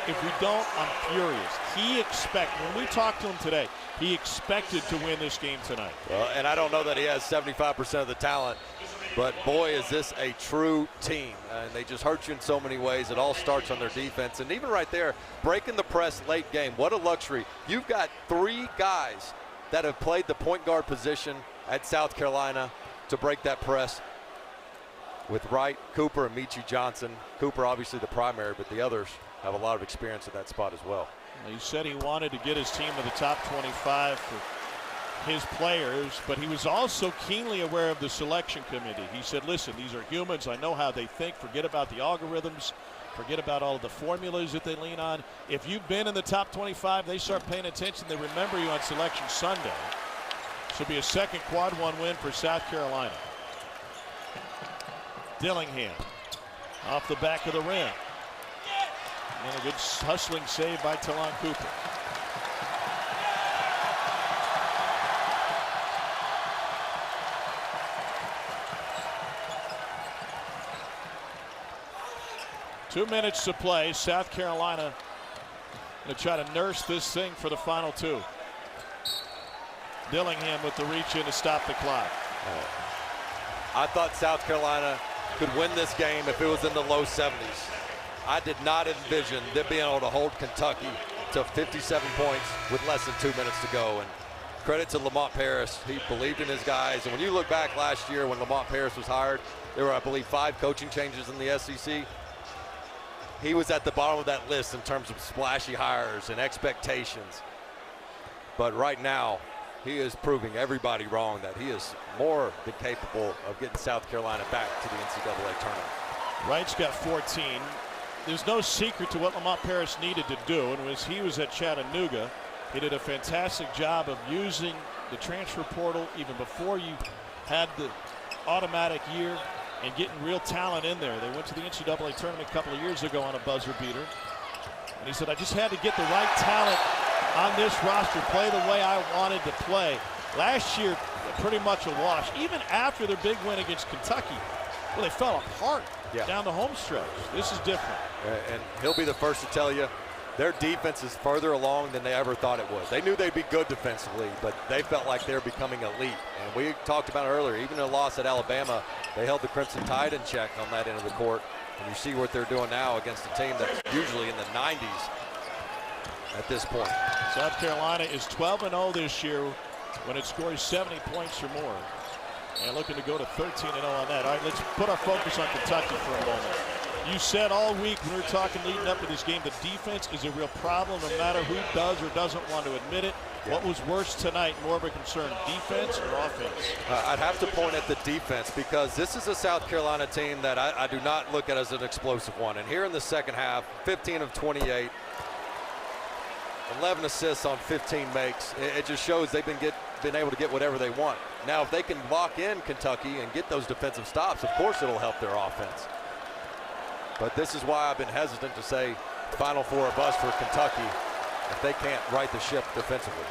If we don't, I'm furious. When we talked to him today, he expected to win this game tonight. Well, and I don't know that he has 75% of the talent, but boy, is this a true team. And they just hurt you in so many ways. It all starts on their defense. And even right there, breaking the press late game, what a luxury. You've got 3 guys that have played the point guard position at South Carolina to break that press, with Wright, Cooper, and Meechie Johnson. Cooper obviously the primary, but the others have a lot of experience at that spot as well. He said he wanted to get his team to the top 25 for his players, but he was also keenly aware of the selection committee. He said, listen, these are humans. I know how they think. Forget about the algorithms. Forget about all of the formulas that they lean on. If you've been in the top 25, they start paying attention. They remember you on Selection Sunday. Should be a second quad 1 win for South Carolina. Dillingham off the back of the rim. And a good hustling save by Talon Cooper. Two minutes to play. South Carolina going to try to nurse this thing for the final 2. Dillingham with the reach in to stop the clock. I thought South Carolina could win this game if it was in the low 70s. I did not envision them being able to hold Kentucky to 57 points with less than 2 minutes to go. And credit to Lamont Paris. He believed in his guys. And when you look back last year when Lamont Paris was hired, there were, I believe, 5 coaching changes in the SEC. He was at the bottom of that list in terms of splashy hires and expectations. But right now, he is proving everybody wrong that he is more than capable of getting South Carolina back to the NCAA tournament. Wright's got 14. There's no secret to what Lamont Paris needed to do, and as he was at Chattanooga, he did a fantastic job of using the transfer portal even before you had the automatic year and getting real talent in there. They went to the NCAA tournament a couple of years ago on a buzzer beater. And he said, I just had to get the right talent on this roster, play the way I wanted to play. Last year, pretty much a wash. Even after their big win against Kentucky, well, they fell apart down the home stretch. This is different. And he'll be the first to tell you, their defense is further along than they ever thought it was. They knew they'd be good defensively, but they felt like they're becoming elite. And we talked about it earlier, even in a loss at Alabama, they held the Crimson Tide in check on that end of the court. And you see what they're doing now against a team that's usually in the 90s at this point. South Carolina is 12-0 this year when it scores 70 points or more. And looking to go to 13-0 on that. All right, let's put our focus on Kentucky for a moment. You said all week when we were talking leading up to this game, the defense is a real problem no matter who does or doesn't want to admit it. What was worse tonight, more of a concern, defense or offense? I'd have to point at the defense because this is a South Carolina team that I do not look at as an explosive one. And here in the second half, 15 of 28, 11 assists on 15 makes. It just shows they've been able to get whatever they want. Now, if they can lock in Kentucky and get those defensive stops, of course it'll help their offense. But this is why I've been hesitant to say Final Four or bust for Kentucky if they can't right the ship defensively.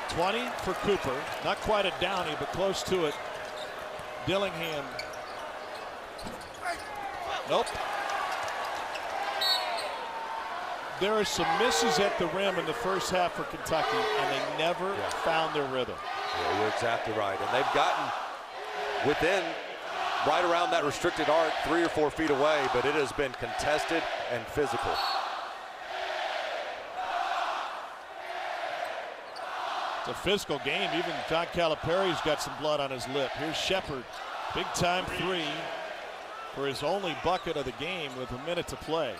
20 for Cooper. Not quite a downy, but close to it. Dillingham. Nope. There are some misses at the rim in the first half for Kentucky, and they never found their rhythm. Yeah, you're exactly right. And they've gotten within right around that restricted arc 3 or 4 feet away, but it has been contested and physical. It's a physical game. Even John Calipari's got some blood on his lip. Here's Sheppard. Big time 3 for his only bucket of the game with a minute to play.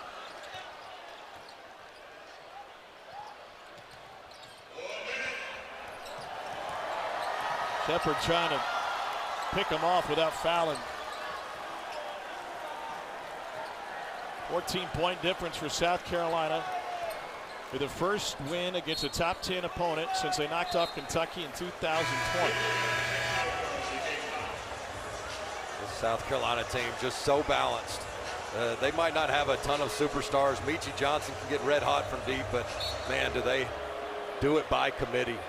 Sheppard trying to pick him off without fouling. 14-point difference for South Carolina with the first win against a top 10 opponent since they knocked off Kentucky in 2020. The South Carolina team just so balanced. They might not have a ton of superstars. Meechie Johnson can get red hot from deep, but man, do they do it by committee.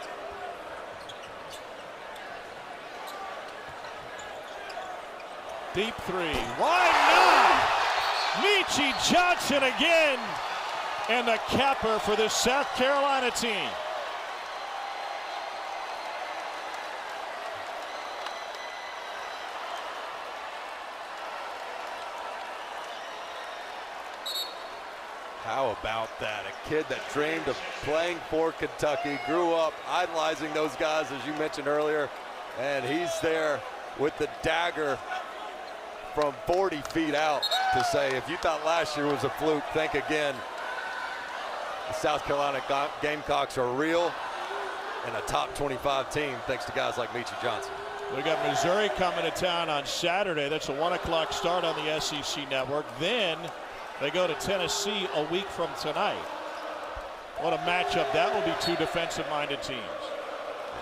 Deep 3. Why not? Meechie Johnson again. And the capper for this South Carolina team. How about that? A kid that dreamed of playing for Kentucky, grew up idolizing those guys, as you mentioned earlier, and he's there with the dagger from 40 feet out to say, if you thought last year was a fluke, think again. The South Carolina Gamecocks are real and a top 25 team thanks to guys like Meechie Johnson. We got Missouri coming to town on Saturday. That's a 1 o'clock start on the SEC network. Then they go to Tennessee a week from tonight. What a matchup that will be, two defensive-minded teams.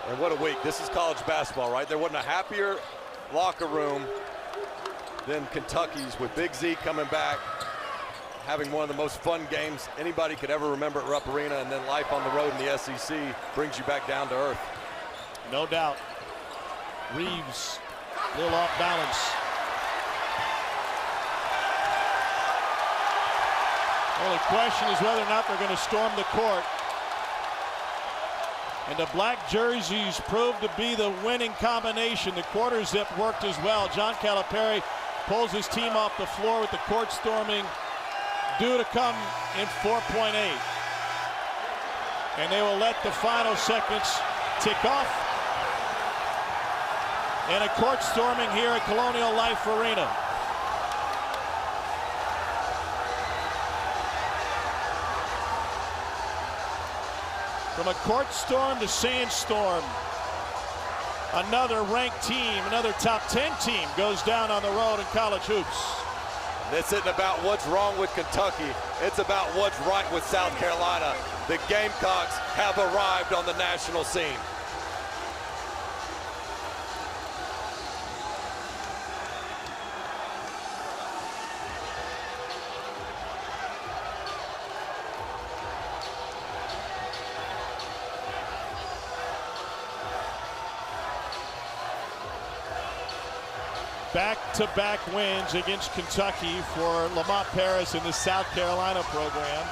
And what a week. This is college basketball, right? There wasn't a happier locker room than Kentucky's, with Big Z coming back, having one of the most fun games anybody could ever remember at Rupp Arena, and then life on the road in the SEC brings you back down to earth. No doubt. Reeves, a little off balance. Only question is whether or not they're going to storm the court. And the black jerseys proved to be the winning combination. The quarter zip worked as well. John Calipari pulls his team off the floor with the court storming due to come in 4.8. And they will let the final seconds tick off. And a court storming here at Colonial Life Arena. From a court storm to sandstorm, another ranked team, another top 10 team goes down on the road in college hoops. This isn't about what's wrong with Kentucky. It's about what's right with South Carolina. The Gamecocks have arrived on the national scene. Back-to-back wins against Kentucky for Lamont Paris in the South Carolina program.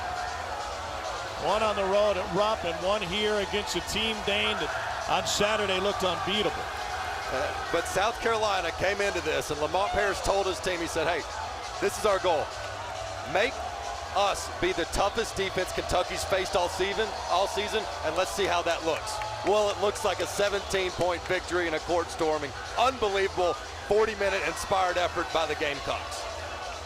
One on the road at Rupp and one here against a team, Dane, that on Saturday looked unbeatable. But South Carolina came into this, and Lamont Paris told his team, he said, hey, this is our goal. Make us be the toughest defense Kentucky's faced all season, and let's see how that looks. Well, it looks like a 17-point victory in a court storming. Unbelievable 40-minute inspired effort by the Gamecocks.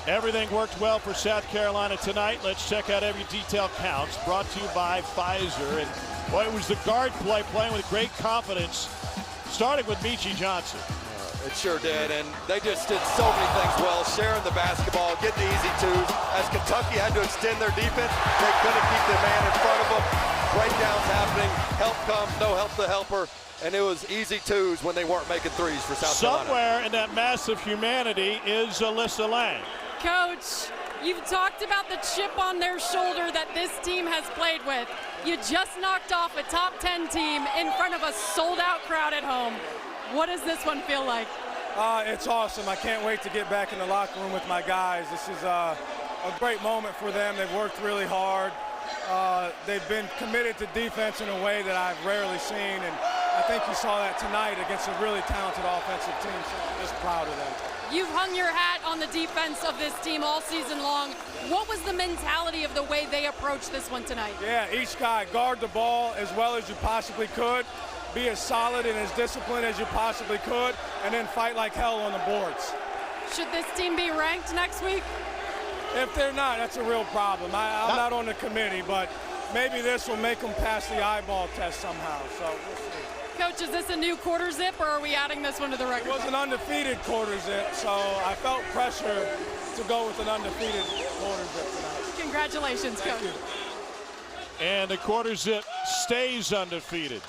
Everything worked well for South Carolina tonight. Let's check out every detail counts. Brought to you by Pfizer. And boy, it was the guard play, playing with great confidence, starting with Meechie Johnson. It sure did, and they just did so many things well, sharing the basketball, getting the easy twos. As Kentucky had to extend their defense, they couldn't keep the man in front of them. Breakdowns happening, help comes, no help the helper, and it was easy twos when they weren't making threes for South Carolina. Somewhere in that mass of humanity is Alyssa Lang. Coach, you've talked about the chip on their shoulder that this team has played with. You just knocked off a top 10 team in front of a sold-out crowd at home. What does this one feel like? It's awesome. I can't wait to get back in the locker room with my guys. This is a great moment for them. They've worked really hard. They've been committed to defense in a way that I've rarely seen, and I think you saw that tonight against a really talented offensive team, so I'm just proud of them. You've hung your hat on the defense of this team all season long. What was the mentality of the way they approached this one tonight? Yeah, each guy guard the ball as well as you possibly could, be as solid and as disciplined as you possibly could, and then fight like hell on the boards. Should this team be ranked next week? If they're not, that's a real problem. I'm not on the committee, but maybe this will make them pass the eyeball test somehow, so we'll see. Coach, is this a new quarter zip, or are we adding this one to the record? It was an undefeated quarter zip, so I felt pressure to go with an undefeated quarter zip tonight. Congratulations, Coach. Thank you. And the quarter zip stays undefeated.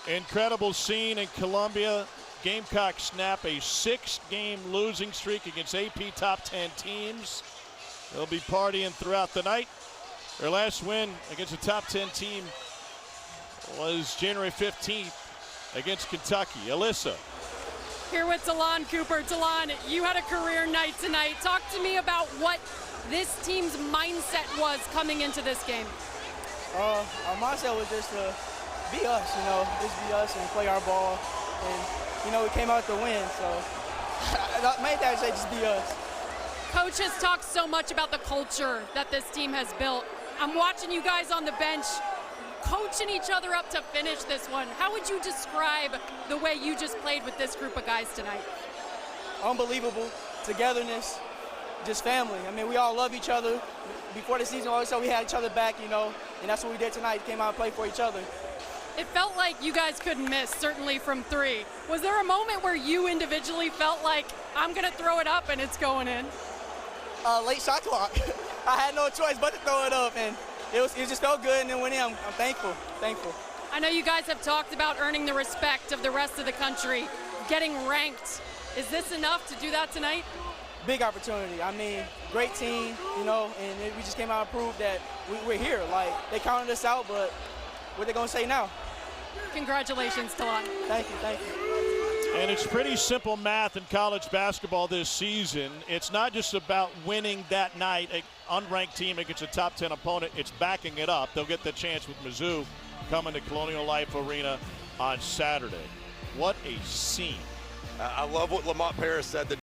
Incredible scene in Columbia. Gamecocks snap a 6-game losing streak against AP top 10 teams. They'll be partying throughout the night. Their last win against a top 10 team was January 15th against Kentucky. Alyssa. Here with Talon Cooper. Talon, you had a career night tonight. Talk to me about what this team's mindset was coming into this game. Our mindset was just to be us, just be us and play our ball. And, we came out to win, so main thing I say just be us. Coach has talked so much about the culture that this team has built. I'm watching you guys on the bench coaching each other up to finish this one. How would you describe the way you just played with this group of guys tonight? Unbelievable. Togetherness, just family. I mean, we all love each other. Before the season, always said we had each other back, and that's what we did tonight. Came out and played for each other. It felt like you guys couldn't miss, certainly from 3. Was there a moment where you individually felt like, I'm going to throw it up and it's going in? Late shot clock. I had no choice but to throw it up, and it just felt good, and then went in. I'm thankful. I know you guys have talked about earning the respect of the rest of the country, getting ranked. Is this enough to do that tonight? Big opportunity. I mean, great team, and we just came out and proved that we're here. Like, they counted us out, but what are they going to say now? Congratulations, Talon. Thank you. And it's pretty simple math in college basketball this season. It's not just about winning that night, an unranked team against a top 10 opponent. It's backing it up. They'll get the chance with Mizzou coming to Colonial Life Arena on Saturday. What a scene. I love what Lamont Paris said.